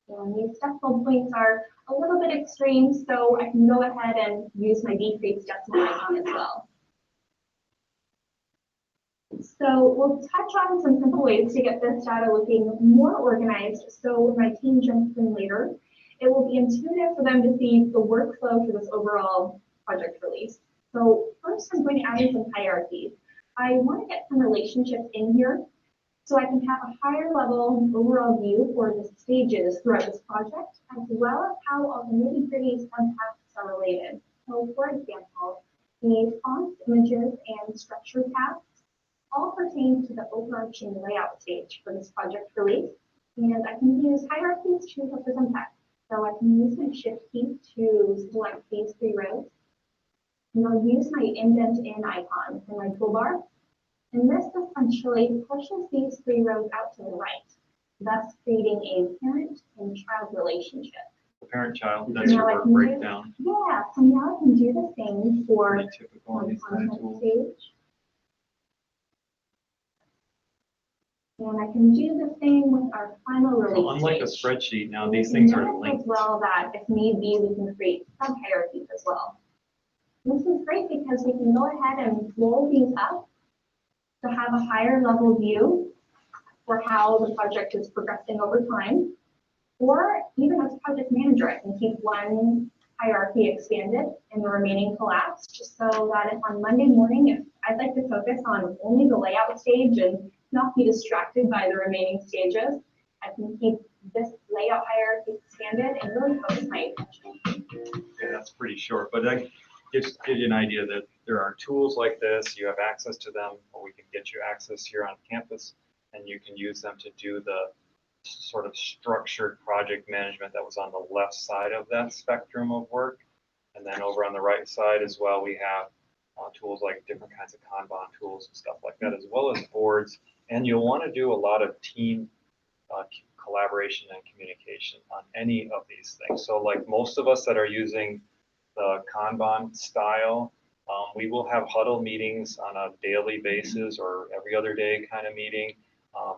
And these decimal points are a little bit extreme, so I can go ahead and use my decreased decimal icon as well. So we'll touch on some simple ways to get this data looking more organized. So when my team jumps in later, it will be intuitive for them to see the workflow for this overall project release. So first I'm going to add in some hierarchies. I want to get some relationships in here so I can have a higher level overall view for the stages throughout this project, as well as how all the nitty-gritty subtasks are related. So for example, the fonts, images, and structure tasks all pertain to the overarching layout stage for this project release. And I can use hierarchies to represent that. So I can use my shift key to select these three rows. And I'll use my indent in icon in my toolbar. And this essentially pushes these three rows out to the right, thus creating a parent and child relationship. Parent-child, that's your work breakdown. Yeah, so now I can do the same for Pretty typical on the these kind of content tools. stage. And I can do the same with our final release. So unlike a stage. spreadsheet, now And these we things can are notice linked. as well that if need be, we can create sub-hierarchies as well. This is great because we can go ahead and roll these up to have a higher level view for how the project is progressing over time. Or even as project manager, I can keep one hierarchy expanded and the remaining collapsed, just so that if on Monday morning, if I'd like to focus on only the layout stage and not be distracted by the remaining stages, I can keep this layout hierarchy expanded and really focus my attention. Yeah, that's pretty short, but that gives you an idea that there are tools like this, you have access to them, or we can get you access here on campus, and you can use them to do the sort of structured project management that was on the left side of that spectrum of work. And then over on the right side as well, we have tools like different kinds of Kanban tools and stuff like that, as well as boards. And you'll want to do a lot of team collaboration and communication on any of these things. So like most of us that are using the Kanban style, we will have huddle meetings on a daily basis or every other day kind of meeting.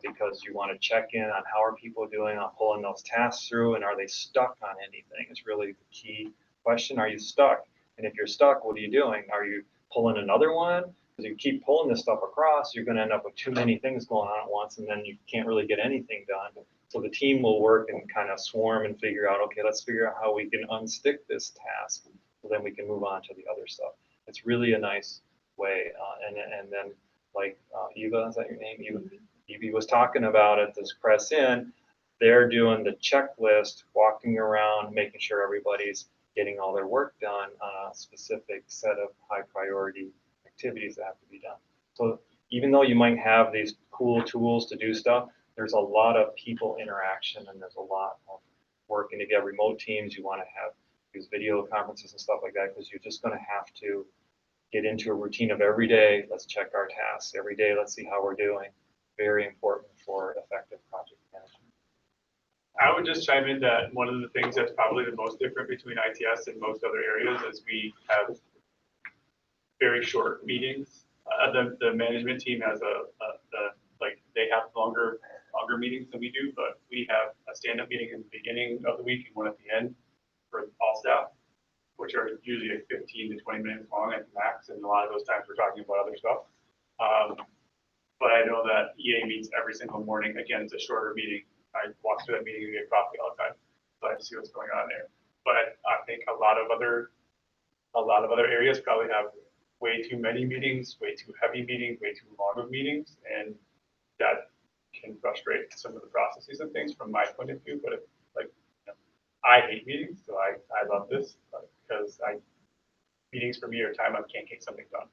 Because you want to check in on how are people doing on pulling those tasks through and are they stuck on anything is really the key question. Are you stuck? And if you're stuck, what are you doing? Are you pulling another one? Because you keep pulling this stuff across, you're going to end up with too many things going on at once and then you can't really get anything done. So the team will work and kind of swarm and figure out, okay, let's figure out how we can unstick this task so then we can move on to the other stuff. It's really a nice way. And then like Eva, is that your name? Evie was talking about at this press in, they're doing the checklist, walking around, making sure everybody's getting all their work done on a specific set of high priority activities that have to be done. So even though you might have these cool tools to do stuff, there's a lot of people interaction and there's a lot of working together. Remote teams, you want to have use video conferences and stuff like that because you're just going to have to get into a routine of every day, let's check our tasks. Every day, let's see how we're doing. Very important for effective project management. I would just chime in that one of the things that's probably the most different between ITS and most other areas is we have very short meetings. The management team has they have longer meetings than we do, but we have a a stand-up meeting in the beginning of the week and one at the end for all staff, which are usually like 15 to 20 minutes long at the max, and a lot of those times we're talking about other stuff. But I know that EA meets every single morning. Again, it's a shorter meeting. I walk through that meeting and get coffee all the time, so I see what's going on there. But I think a lot of other areas probably have way too many meetings, way too heavy meetings, way too long of meetings, and that can frustrate some of the processes and things from my point of view. But I hate meetings, so I love this because meetings for me are time I can't get something done.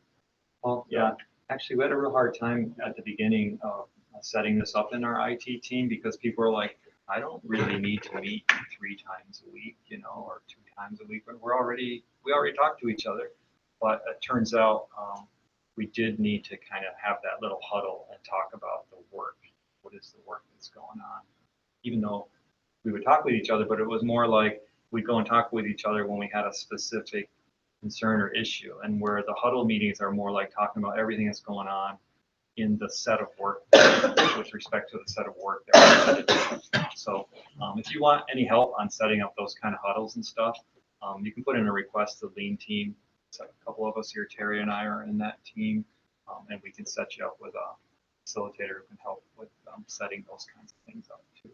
Well, yeah, actually, we had a real hard time at the beginning of setting this up in our IT team because people are like, I don't really need to meet 3 times a week, or 2 times a week, but we already talk to each other. But it turns out we did need to kind of have that little huddle and talk about the work. What is the work that's going on? Even though we would talk with each other, but it was more like we'd go and talk with each other when we had a specific concern or issue, and where the huddle meetings are more like talking about everything that's going on in the set of work with respect to the set of work that we're headed to. So if you want any help on setting up those kind of huddles and stuff, you can put in a request to the Lean team. So a couple of us here, Terry and I, are in that team, and we can set you up with a facilitator who can help with setting those kinds of things up too.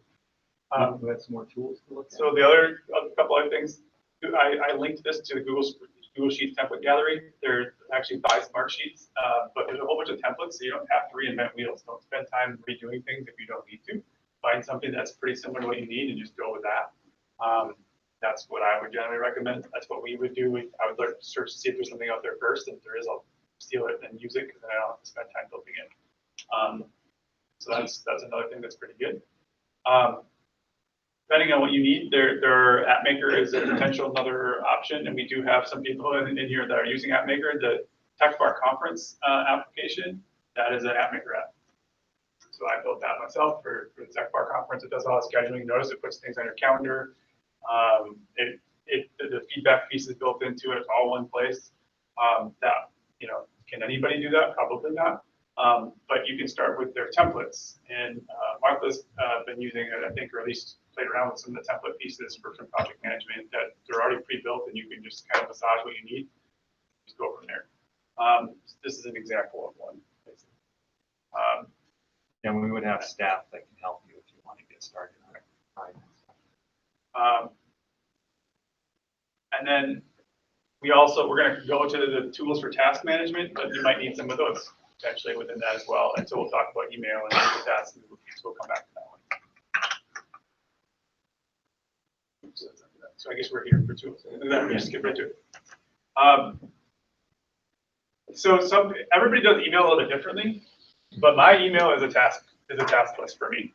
We have some more tools to look at. So the other couple other things, I linked this to the Google Sheets template gallery. They're actually by Smartsheets, but there's a whole bunch of templates, so you don't have to reinvent wheels. Don't spend time redoing things if you don't need to. Find something that's pretty similar to what you need and just go with that. That's what I would generally recommend. That's what we would do. I would search to see if there's something out there first. If there is, I'll steal it and use it because then I don't have to spend time building it. So that's another thing that's pretty good. Depending on what you need, their AppMaker is a potential another option, and we do have some people in here that are using AppMaker. The TechBar conference application, that is an AppMaker app. So I built that myself for the TechBar conference. It does all the scheduling. Notice it puts things on your calendar. The feedback piece is built into it. It's all one place. Can anybody do that? Probably not. But you can start with their templates. And Martha's been using it, I think, or at least played around with some of the template pieces for some project management that they're already pre-built, and you can just kind of massage what you need. Just go from there. This is an example of one. And we would have staff that can help you if you want to get started on it. And then we're going to go to the tools for task management, but you might need some of those potentially within that as well. And so we'll talk about email and tasks, and we'll come back to that one. So I guess we're here for tools. And then we just skip right to it. So everybody does email a little bit differently, but my email is a task list for me.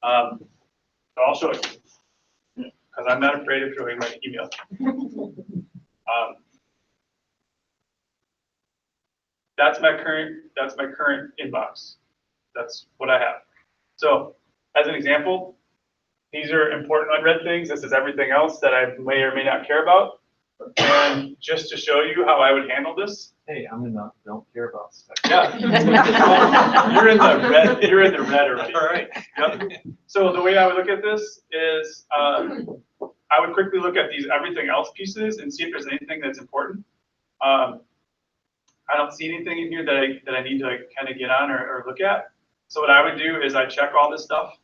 So I'll show it because I'm not afraid of showing my email. That's my current inbox. That's what I have. So as an example, these are important unread things. This is everything else that I may or may not care about. And just to show you how I would handle this. Hey, I'm in the don't care about stuff. Yeah. You're in the red. You're in the red already. All right. Yep. So the way I would look at this is I would quickly look at these everything else pieces and see if there's anything that's important. I don't see anything in here that I need to kind of get on or look at. So what I would do is I check all this stuff.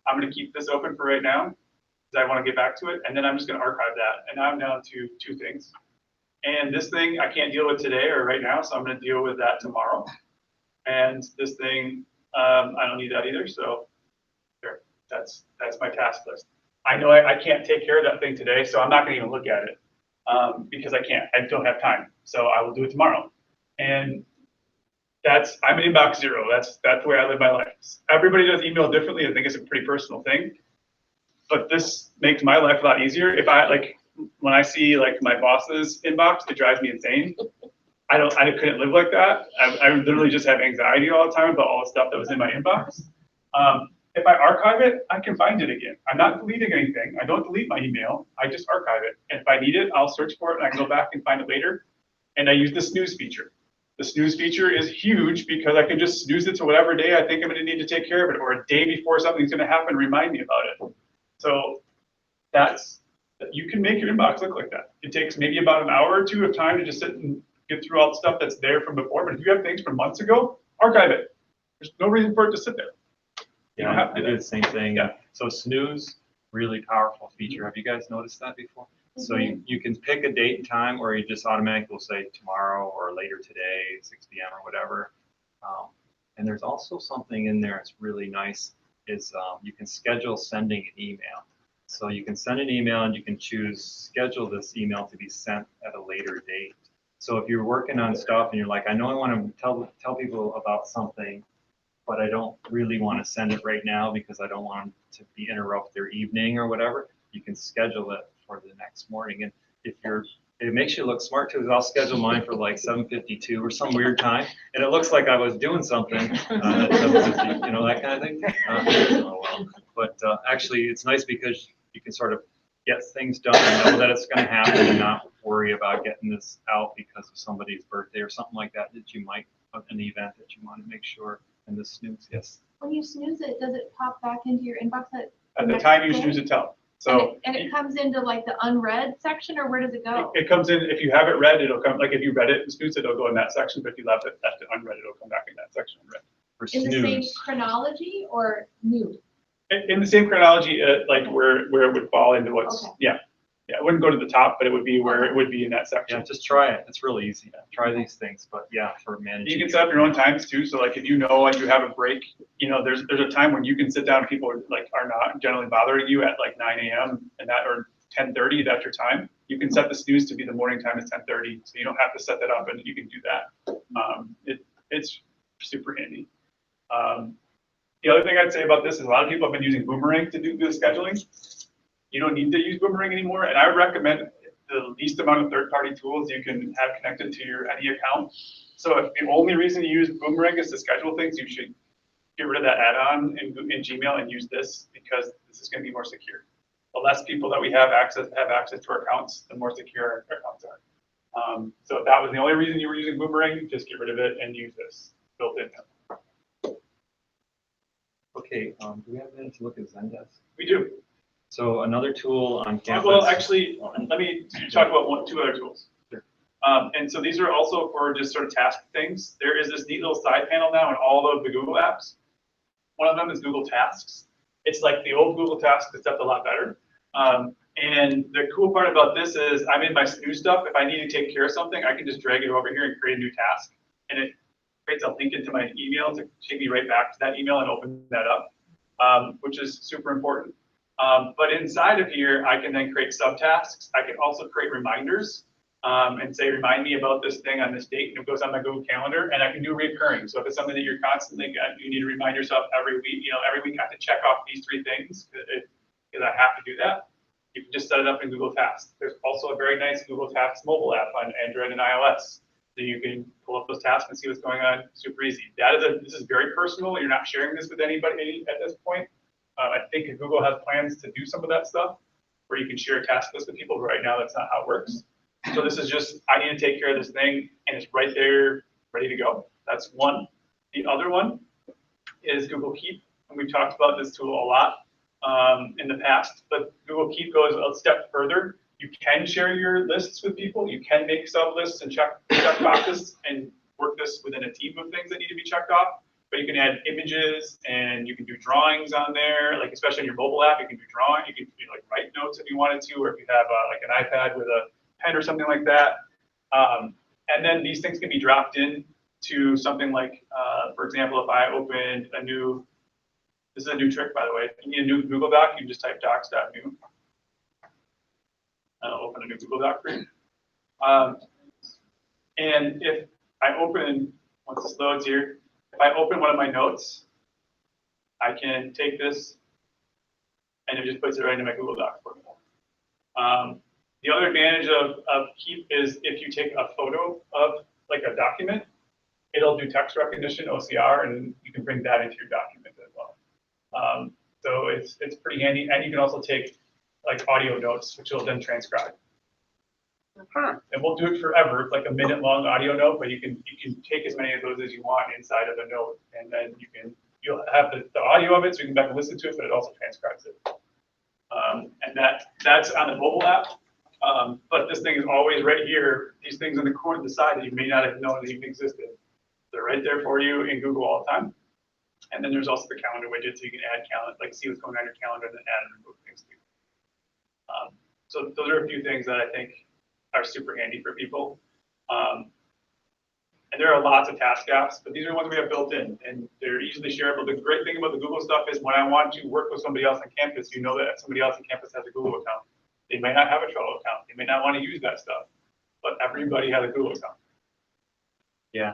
I'm going to keep this open for right now because I want to get back to it. And then I'm just going to archive that. And now I'm down to 2 things. And this thing I can't deal with today or right now, so I'm going to deal with that tomorrow. And this thing, I don't need that either. So there, that's my task list. I know I can't take care of that thing today, so I'm not going to even look at it because I can't. I don't have time. So I will do it tomorrow. And I'm in inbox 0. That's the way I live my life. Everybody does email differently. I think it's a pretty personal thing, but this makes my life a lot easier. If when I see my boss's inbox, it drives me insane. I couldn't live like that. I literally just have anxiety all the time about all the stuff that was in my inbox. If I archive it, I can find it again. I'm not deleting anything. I don't delete my email. I just archive it. And if I need it, I'll search for it and I can go back and find it later. And I use the snooze feature. The snooze feature is huge because I can just snooze it to whatever day I think I'm going to need to take care of it, or a day before something's going to happen, remind me about it. So you can make your inbox look like that. It takes maybe about an hour or two of time to just sit and get through all the stuff that's there from before. But if you have things from months ago, archive it. There's no reason for it to sit there. You don't have I to do the same thing. Yeah. So snooze, really powerful feature. Have you guys noticed that before? So you can pick a date and time, or you just automatically will say tomorrow or later today, 6 p.m. or whatever. And there's also something in there that's really nice is you can schedule sending an email. So you can send an email and you can choose schedule this email to be sent at a later date. So if you're working on stuff and you're like, I know I want to tell people about something, but I don't really want to send it right now because I don't want to be interrupt their evening or whatever, you can schedule it for the next morning. And it makes you look smart too, because I'll schedule mine for like 7:52 or some weird time, and it looks like I was doing something at 7:50, you know, that kind of thing. Oh, well. But actually, it's nice because you can sort of get things done and know that it's going to happen and not worry about getting this out because of somebody's birthday or something like that you might, an event that you want to make sure. And the snooze, yes. When you snooze it, does it pop back into your inbox At the time you snooze it, tell. So and it comes into like the unread section, or where does it go? it comes in, if you have it read, it'll come, like if you read it and snooze it, it'll go in that section, but if you left it unread, it'll come back in that section unread. For In the same snooze. chronology or new? In the same chronology, like where it would fall into what's, Okay. yeah. Yeah, it wouldn't go to the top, but it would be where it would be in that section. Yeah, just try it. It's really easy. Try these things, but yeah, for managing. You can set up your own times too. So like if you know and you have a break, you know, there's a time when you can sit down and people are not generally bothering you at like 9 a.m. and that, or 10:30, that's your time. You can set the snooze to be the morning time is 10:30. So you don't have to set that up and you can do that. It's super handy. The other thing I'd say about this is a lot of people have been using Boomerang to do the scheduling. You don't need to use Boomerang anymore, and I would recommend the least amount of third-party tools you can have connected to your any account. So if the only reason you use Boomerang is to schedule things, you should get rid of that add-on in Gmail and use this, because this is going to be more secure. The less people that we have access to our accounts, the more secure our accounts are. So if that was the only reason you were using Boomerang, just get rid of it and use this built in. Okay, do we have a minute to look at Zendesk? We do. So another tool on campus. Well, actually, let me talk about two other tools. Sure. And so these are also for just sort of task things. There is this neat little side panel now in all of the Google apps. One of them is Google Tasks. It's like the old Google Tasks, except a lot better. And the cool part about this is I'm in my snooze stuff. If I need to take care of something, I can just drag it over here and create a new task. And it creates a link into my email to take me right back to that email and open that up, which is super important. But inside of here, I can then create subtasks. I can also create reminders and say, remind me about this thing on this date, and it goes on my Google Calendar, and I can do recurring. So if it's something that you're constantly, you need to remind yourself every week, every week I have to check off these 3 things because I have to do that. You can just set it up in Google Tasks. There's also a very nice Google Tasks mobile app on Android and iOS. So you can pull up those tasks and see what's going on. Super easy. This is very personal. You're not sharing this with anybody at this point. I think Google has plans to do some of that stuff where you can share a task list with people. Right now, that's not how it works. So this is just, I need to take care of this thing, and it's right there, ready to go. That's one. The other one is Google Keep, and we've talked about this tool a lot in the past, but Google Keep goes a step further. You can share your lists with people. You can make sub-lists and check boxes and work this within a team of things that need to be checked off. But you can add images and you can do drawings on there, like especially in your mobile app, you can do drawing. You can like write notes if you wanted to, or if you have like an iPad with a pen or something like that. And then these things can be dropped in to something like, for example, if I opened a new, this is a new trick, by the way. If you need a new Google Doc, you can just type docs.new. I'll open a new Google Doc for you. And if I open, once this loads here, if I open one of my notes, I can take this and it just puts it right into my Google Doc for me. The other advantage of Keep is if you take a photo of like a document, it'll do text recognition, OCR, and you can bring that into your document as well. So it's pretty handy, and you can also take like audio notes, which will then transcribe. And we'll do it forever, like a minute-long audio note, but you can take as many of those as you want inside of a note, and then you'll have the audio of it, so you can back and listen to it, but it also transcribes it. And that's on the mobile app. But this thing is always right here. These things on the corner, the side that you may not have known that even existed. They're right there for you in Google all the time. And then there's also the calendar widget, so you can add calendar, like see what's going on in your calendar, and then add and remove things too. So those are a few things that I think are super handy for people. And there are lots of task apps, but these are ones we have built in, and they're easily shareable. The great thing about the Google stuff is when I want to work with somebody else on campus, you know that somebody else on campus has a Google account. They may not have a Trello account. They may not want to use that stuff, but everybody has a Google account. Yeah.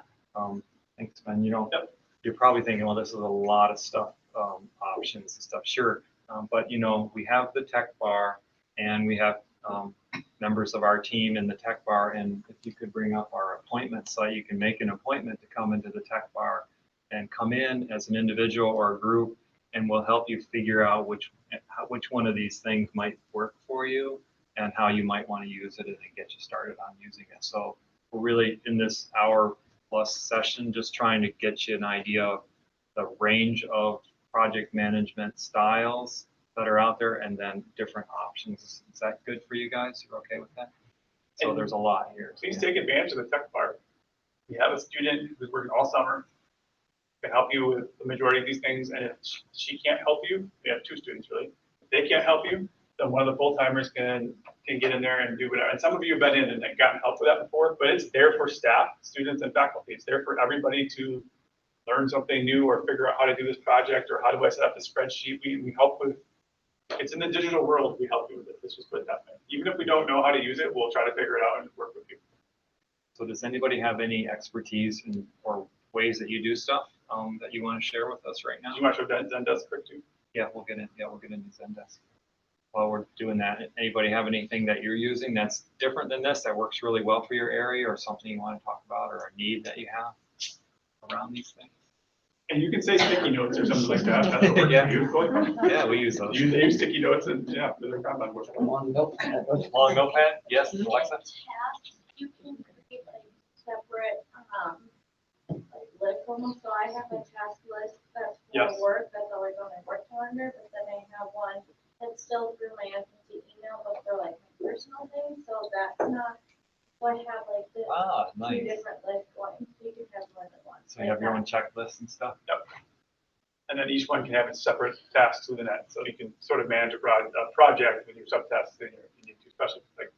Thanks, Ben. You know, Yep. You're probably thinking, well, this is a lot of stuff, options and stuff. Sure. But you know, we have the tech bar and we have members of our team in the tech bar. And if you could bring up our appointment site, you can make an appointment to come into the tech bar and come in as an individual or a group, and we'll help you figure out which one of these things might work for you and how you might want to use it and get you started on using it. So we're really in this hour plus session, just trying to get you an idea of the range of project management styles that are out there and then different options. Is that good for you guys? You're okay with that? So And there's a lot here. Please take advantage of the tech bar. We have a student who's working all summer, can help you with the majority of these things, and if she can't help you, we have two students really. If they can't help you, then one of the full-timers can get in there and do whatever. And some of you have been in and gotten help with that before, but it's there for staff, students, and faculty. It's there for everybody to learn something new or figure out how to do this project or how do I set up the spreadsheet. We help with, it's in the digital world, we help you with it. Let's just put it that way. Even if we don't know how to use it, we'll try to figure it out and work with you. So does anybody have any expertise in, or ways that you do stuff that you want to share with us right now? Do you want to show Zendesk quick too? Yeah, we'll get into Zendesk. While we're doing that, anybody have anything that you're using that's different than this that works really well for your area, or something you want to talk about, or a need that you have around these things? And you can say sticky notes or something like that. That's what works Yeah. for you. Yeah, we use those. They use sticky notes and yeah, they're Kanban boards. Long notepad. Long notepad? Yes, Alexa? You can create like separate, like list almost, so I have a task list that's Yes. for work, that's always on my work calendar, but then I have one that's still through my FNC email, but for like my personal things, so that's not, so I have like this. Ah, Two nice. different lists going, so you can have more than one. So you have your own checklist and stuff? Yep. And then each one can have its separate tasks within that, so you can sort of manage a project with your subtasks in your, if you need to, especially like,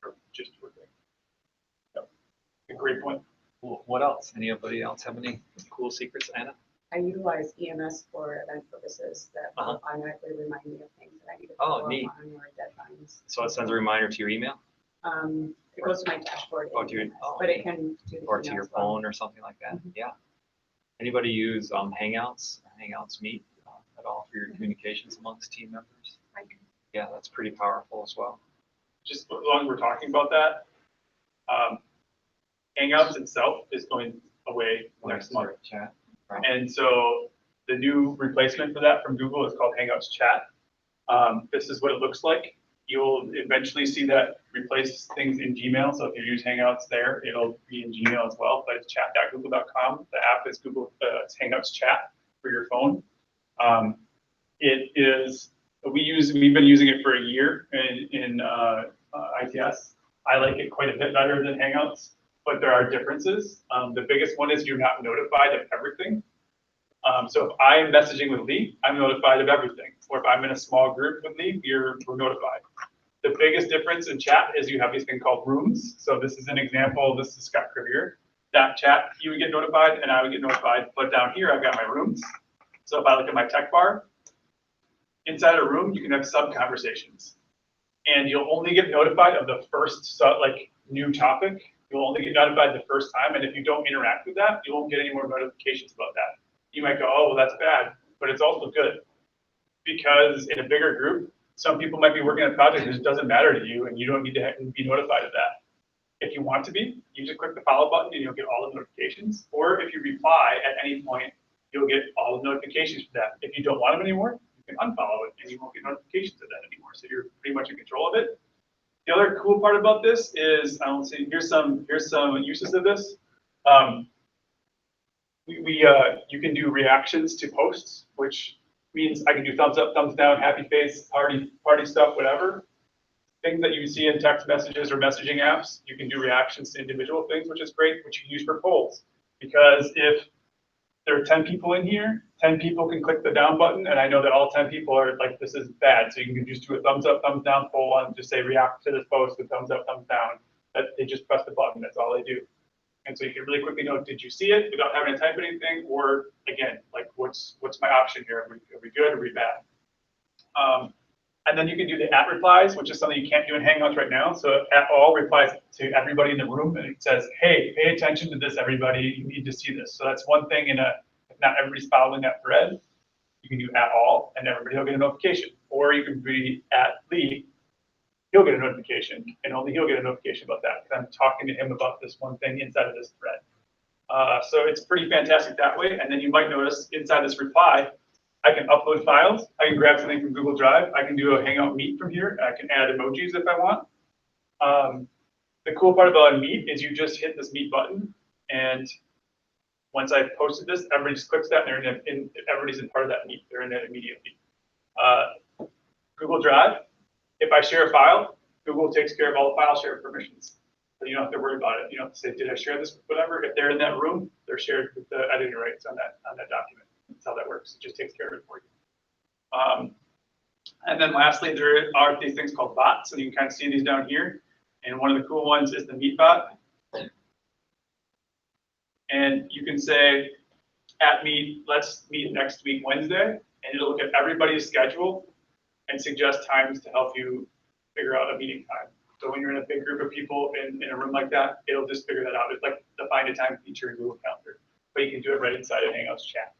or just for things. Yep. A great point. Cool. What else? Anybody else have any cool secrets, Anna? I utilize EMS for event purposes that will Uh-huh. automatically remind me of things that I need to Oh, follow up neat. on or deadlines. So it sends a reminder to your email It goes to my dashboard, Oh, to your- oh. but it can do the or to email your as well. phone or something like that? Mhm. Yeah. Anybody use Hangouts, Hangouts Meet at all for your communications amongst team members? I do. Yeah, that's pretty powerful as well. Just as long as we're talking about that, Hangouts itself is going away next month. Chat. And so the new replacement for that from Google is called Hangouts Chat. This is what it looks like. You'll eventually see that replace things in Gmail. So if you use Hangouts there, it'll be in Gmail as well, but it's chat.google.com. The app is Google, it's Hangouts Chat for your phone. It is, we've been using it for a year in ITS. I like it quite a bit better than Hangouts, but there are differences. The biggest one is you're not notified of everything. So if I'm messaging with Lee, I'm notified of everything. Or if I'm in a small group with Lee, we're notified. The biggest difference in chat is you have these thing called rooms. So this is an example. This is Scott Crevier. That chat, he would get notified and I would get notified. But down here, I've got my rooms. So if I look at my tech bar, inside a room, you can have sub conversations. And you'll only get notified of the first new topic. You'll only get notified the first time. And if you don't interact with that, you won't get any more notifications about that. You might go, oh, well, that's bad, but it's also good. Because in a bigger group, some people might be working on a project that just doesn't matter to you and you don't need to be notified of that. If you want to be, you just click the follow button and you'll get all the notifications. Or if you reply at any point, you'll get all the notifications for that. If you don't want them anymore, you can unfollow it and you won't get notifications of that anymore. So you're pretty much in control of it. The other cool part about this is, I don't see, here's some uses of this. You can do reactions to posts, which means I can do thumbs up, thumbs down, happy face, party stuff, whatever. Things that you see in text messages or messaging apps, you can do reactions to individual things, which is great, which you can use for polls. Because if there are 10 people in here, 10 people can click the down button, and I know that all 10 people are like, this is bad. So you can just do a thumbs up, thumbs down poll and just say react to this post with thumbs up, thumbs down. That they just press the button, that's all they do. And so you can really quickly know, did you see it without having to type anything? Or again, like what's my option here? Are we good or are we bad? And then you can do the @ replies, which is something you can't do in Hangouts right now. So @ all replies to everybody in the room, and it says, hey, pay attention to this, everybody. You need to see this. So that's one thing if not everybody's following that thread, you can do @ all, and everybody will get a notification. Or you can be @ Lee, he'll get a notification, and only he'll get a notification about that, because I'm talking to him about this one thing inside of this thread. So it's pretty fantastic that way. And then you might notice inside this reply, I can upload files. I can grab something from Google Drive. I can do a Hangout Meet from here. I can add emojis if I want. The cool part about a Meet is you just hit this Meet button, and once I've posted this, everybody just clicks that, and everybody's in part of that Meet. They're in it immediately. Google Drive, if I share a file, Google takes care of all the file share permissions. So you don't have to worry about it. You don't have to say, did I share this with whatever? If they're in that room, they're shared with the editing rights on that document. That's how that works. It just takes care of it for you. And then lastly, there are these things called bots. So you can kind of see these down here. And one of the cool ones is the Meet bot. And you can say, @Meet, let's meet next week, Wednesday. And it'll look at everybody's schedule and suggest times to help you figure out a meeting time. So when you're in a big group of people in a room like that, it'll just figure that out. It's like the find a time feature in Google Calendar, but you can do it right inside of Hangouts chat.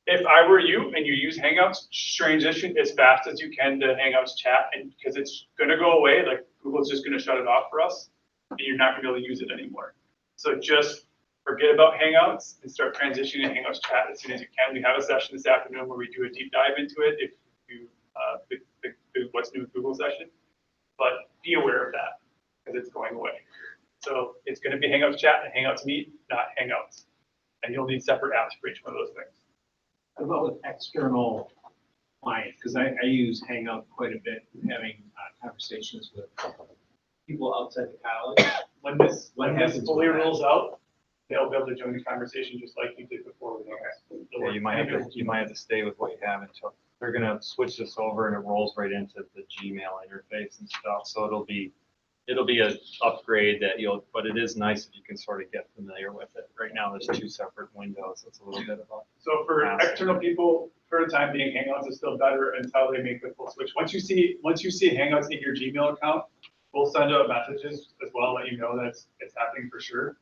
If I were you and you use Hangouts, transition as fast as you can to Hangouts chat, and because it's going to go away, like Google's just going to shut it off for us, and you're not going to be able to use it anymore. So just forget about Hangouts and start transitioning to Hangouts chat as soon as you can. We have a session this afternoon where we do a deep dive into it. If you the what's new with Google session, but be aware of that because it's going away. So it's going to be Hangouts chat and Hangouts Meet, not Hangouts, and you'll need separate apps for each one of those things. How about with external clients? Because I use Hangout quite a bit, having conversations with people outside the college. When this happens fully with that? rolls out, they'll be able to join the conversation just like you did before with Hangouts. Yeah, you might have to stay with what you have until they're gonna switch this over, and it rolls right into the Gmail interface and stuff. So it'll be an upgrade but it is nice if you can sort of get familiar with it. Right now, there's two separate windows. It's a little bit of a So for external people, for the time being, Hangouts is still better until they make the full switch. Once you see Hangouts in your Gmail account, we'll send out messages as well, let you know that it's happening for sure.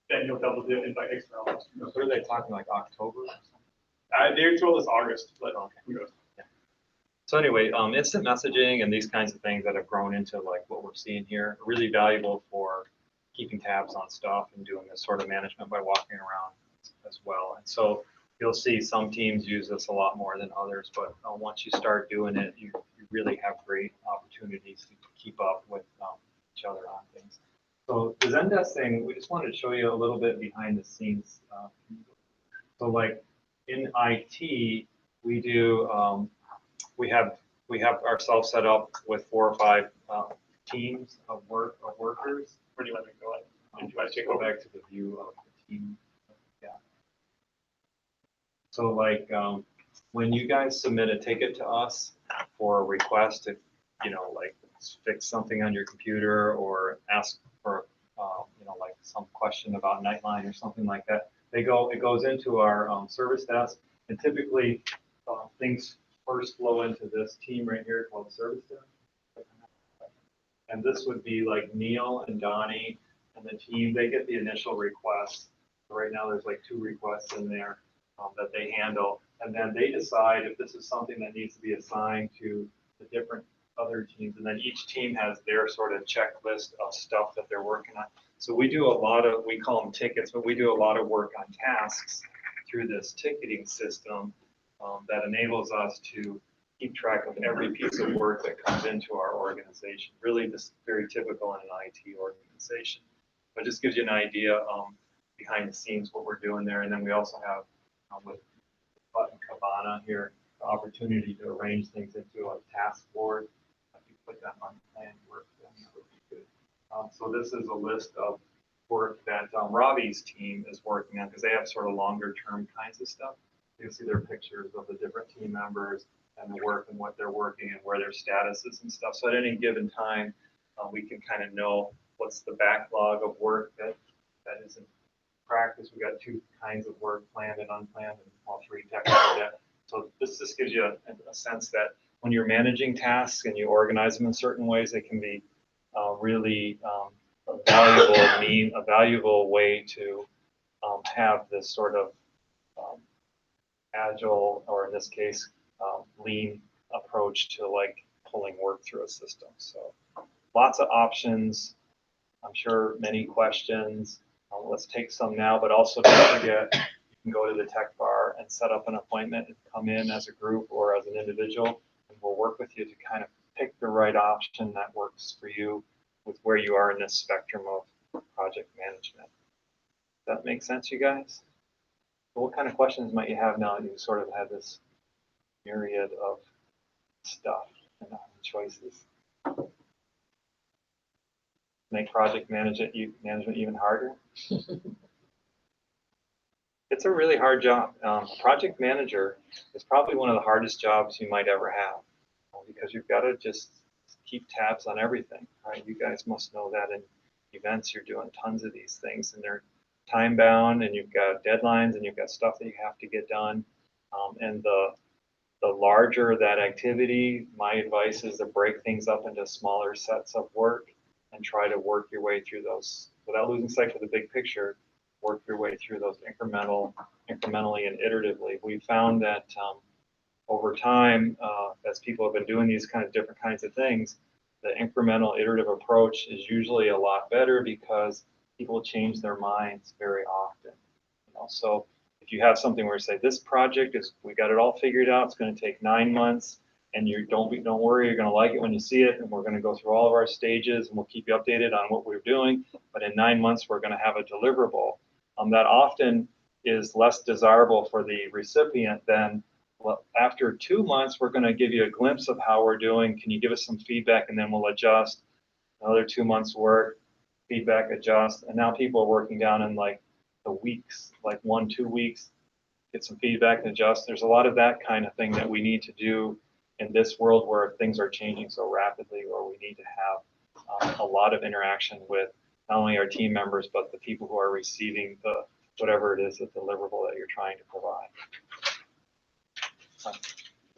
Then you'll be able to invite external customers. What are they talking, like October or something? They told us August, but who knows? So anyway, instant messaging and these kinds of things that have grown into like what we're seeing here are really valuable for keeping tabs on stuff and doing this sort of management by walking around as well. And so you'll see some teams use this a lot more than others, but once you start doing it, you really have great opportunities to keep up with each other on things. So the Zendesk thing, we just wanted to show you a little bit behind the scenes. So like in IT, we do, we have ourselves set up with 4 or 5 teams of workers. Where do you want to go? Do you want to go back to the view of the team? Yeah. So like when you guys submit a ticket to us for a request to, like fix something on your computer or ask for, like some question about Nightline or something like that, it goes into our service desk, and typically things first flow into this team right here called service desk. And this would be like Neil and Donnie and the team. They get the initial requests. Right now there's like 2 requests in there that they handle. And then they decide if this is something that needs to be assigned to the different other teams. And then each team has their sort of checklist of stuff that they're working on. So we do a lot of, we call them tickets, but we do a lot of work on tasks through this ticketing system that enables us to keep track of every piece of work that comes into our organization. Really, this is very typical in an IT organization. But it just gives you an idea behind the scenes what we're doing there. And then we also have with Button Cabana here, the opportunity to arrange things into a task board. If you put that on planned work, then that would be good. So this is a list of work that Robbie's team is working on, because they have sort of longer term kinds of stuff. You can see their pictures of the different team members and the work and what they're working and where their status is and stuff. So at any given time, we can kind of know what's the backlog of work that is in practice. We got 2 kinds of work, planned and unplanned, and all 3 technical debt. So this just gives you a sense that when you're managing tasks and you organize them in certain ways, they can be really a valuable way to have this sort of agile, or in this case, lean approach to like pulling work through a system. So lots of options. I'm sure many questions. Let's take some now, but also don't forget, you can go to the tech bar and set up an appointment and come in as a group or as an individual, and we'll work with you to kind of pick the right option that works for you with where you are in this spectrum of project management. Does that make sense, you guys? So what kind of questions might you have now that you sort of have this myriad of stuff and choices? Make project management even harder? It's a really hard job. Project manager is probably one of the hardest jobs you might ever have, because you've got to just keep tabs on everything, right? You guys must know that in events you're doing tons of these things, and they're time bound, and you've got deadlines, and you've got stuff that you have to get done. And the larger that activity, my advice is to break things up into smaller sets of work and try to work your way through those without losing sight of the big picture. Work your way through those incrementally and iteratively. We found that over time, as people have been doing these kind of different kinds of things, the incremental iterative approach is usually a lot better because people change their minds very often. So if you have something where you say, this project we got it all figured out, it's going to take 9 months, and don't worry, you're going to like it when you see it, and we're going to go through all of our stages, and we'll keep you updated on what we're doing. But in 9 months, we're going to have a deliverable. That often is less desirable for the recipient than, well, after 2 months, we're going to give you a glimpse of how we're doing. Can you give us some feedback, and then we'll adjust. Another 2 months work, feedback, adjust, and now people are working down in like the weeks, like 1-2 weeks, get some feedback and adjust. There's a lot of that kind of thing that we need to do in this world where things are changing so rapidly, where we need to have a lot of interaction with not only our team members, but the people who are receiving whatever it is, the deliverable that you're trying to provide.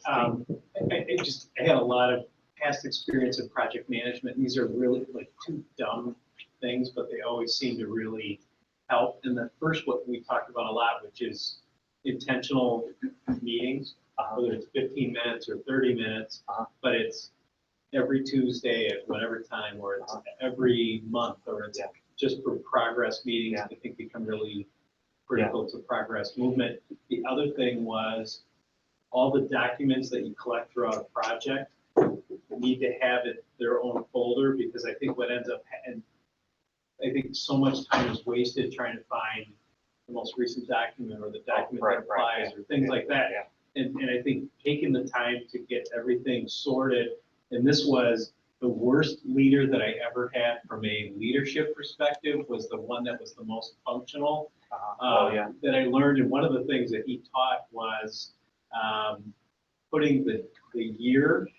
I had a lot of past experience in project management. These are really like 2 dumb things, but they always seem to really help. And the first, what we talked about a lot, which is intentional meetings, whether it's 15 minutes or 30 minutes, but it's every Tuesday at whatever time, or it's every month, or it's just for progress meetings. I think become really critical to progress movement. The other thing was all the documents that you collect throughout a project need to have their own folder, because I think what ends up, and I think so much time is wasted trying to find the most recent document or the document that applies or things like that. And I think taking the time to get everything sorted, and this was the worst leader that I ever had from a leadership perspective, was the one that was the most functional that I learned. And one of the things that he taught was putting the year,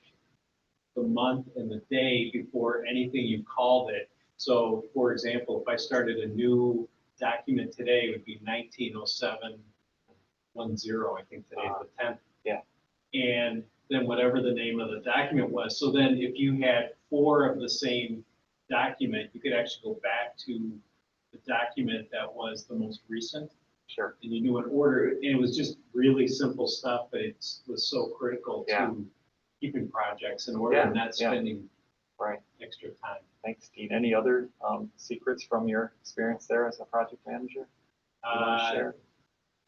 the month, and the day before anything you called it. So, for example, if I started a new document today, it would be 190710. I think today's the 10th. And then whatever the name of the document was. So then if you had 4 of the same document, you could actually go back to the document that was the most recent. Sure. And you knew in order. And it was just really simple stuff, but it was so critical to keeping projects in order and not spending extra time. Thanks, Dean. Any other secrets from your experience there as a project manager? Share?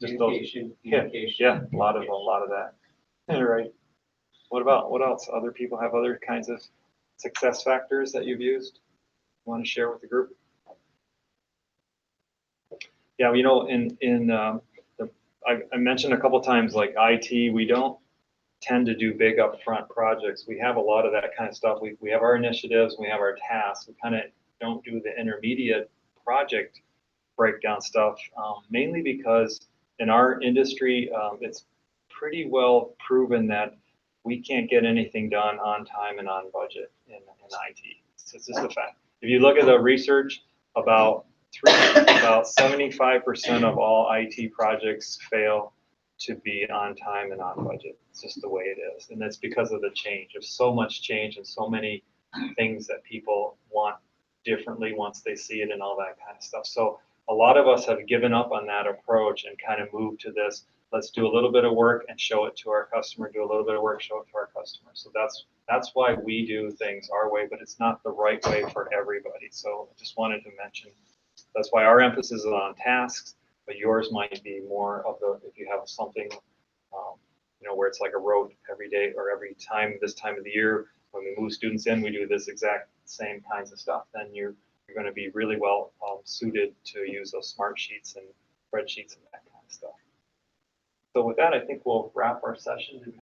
Communication. Yeah, a lot of that. All right. What else? Other people have other kinds of success factors that you've used? You want to share with the group? Yeah, I mentioned a couple times, like IT, we don't tend to do big upfront projects. We have a lot of that kind of stuff. We have our initiatives, we have our tasks. We kind of don't do the intermediate project breakdown stuff, mainly because in our industry, it's pretty well proven that we can't get anything done on time and on budget in IT. It's just a fact. If you look at the research, about 75% of all IT projects fail to be on time and on budget. It's just the way it is. And that's because of the change. There's so much change and so many things that people want differently once they see it and all that kind of stuff. So a lot of us have given up on that approach and kind of moved to this, let's do a little bit of work and show it to our customer, do a little bit of work, show it to our customer. So that's why we do things our way, but it's not the right way for everybody. So I just wanted to mention, that's why our emphasis is on tasks, but yours might be more of the, if you have something, where it's like a rote every day or every time, this time of the year, when we move students in, we do this exact same kinds of stuff, then you're going to be really well suited to use those smart sheets and spreadsheets and that kind of stuff. So with that, I think we'll wrap our session.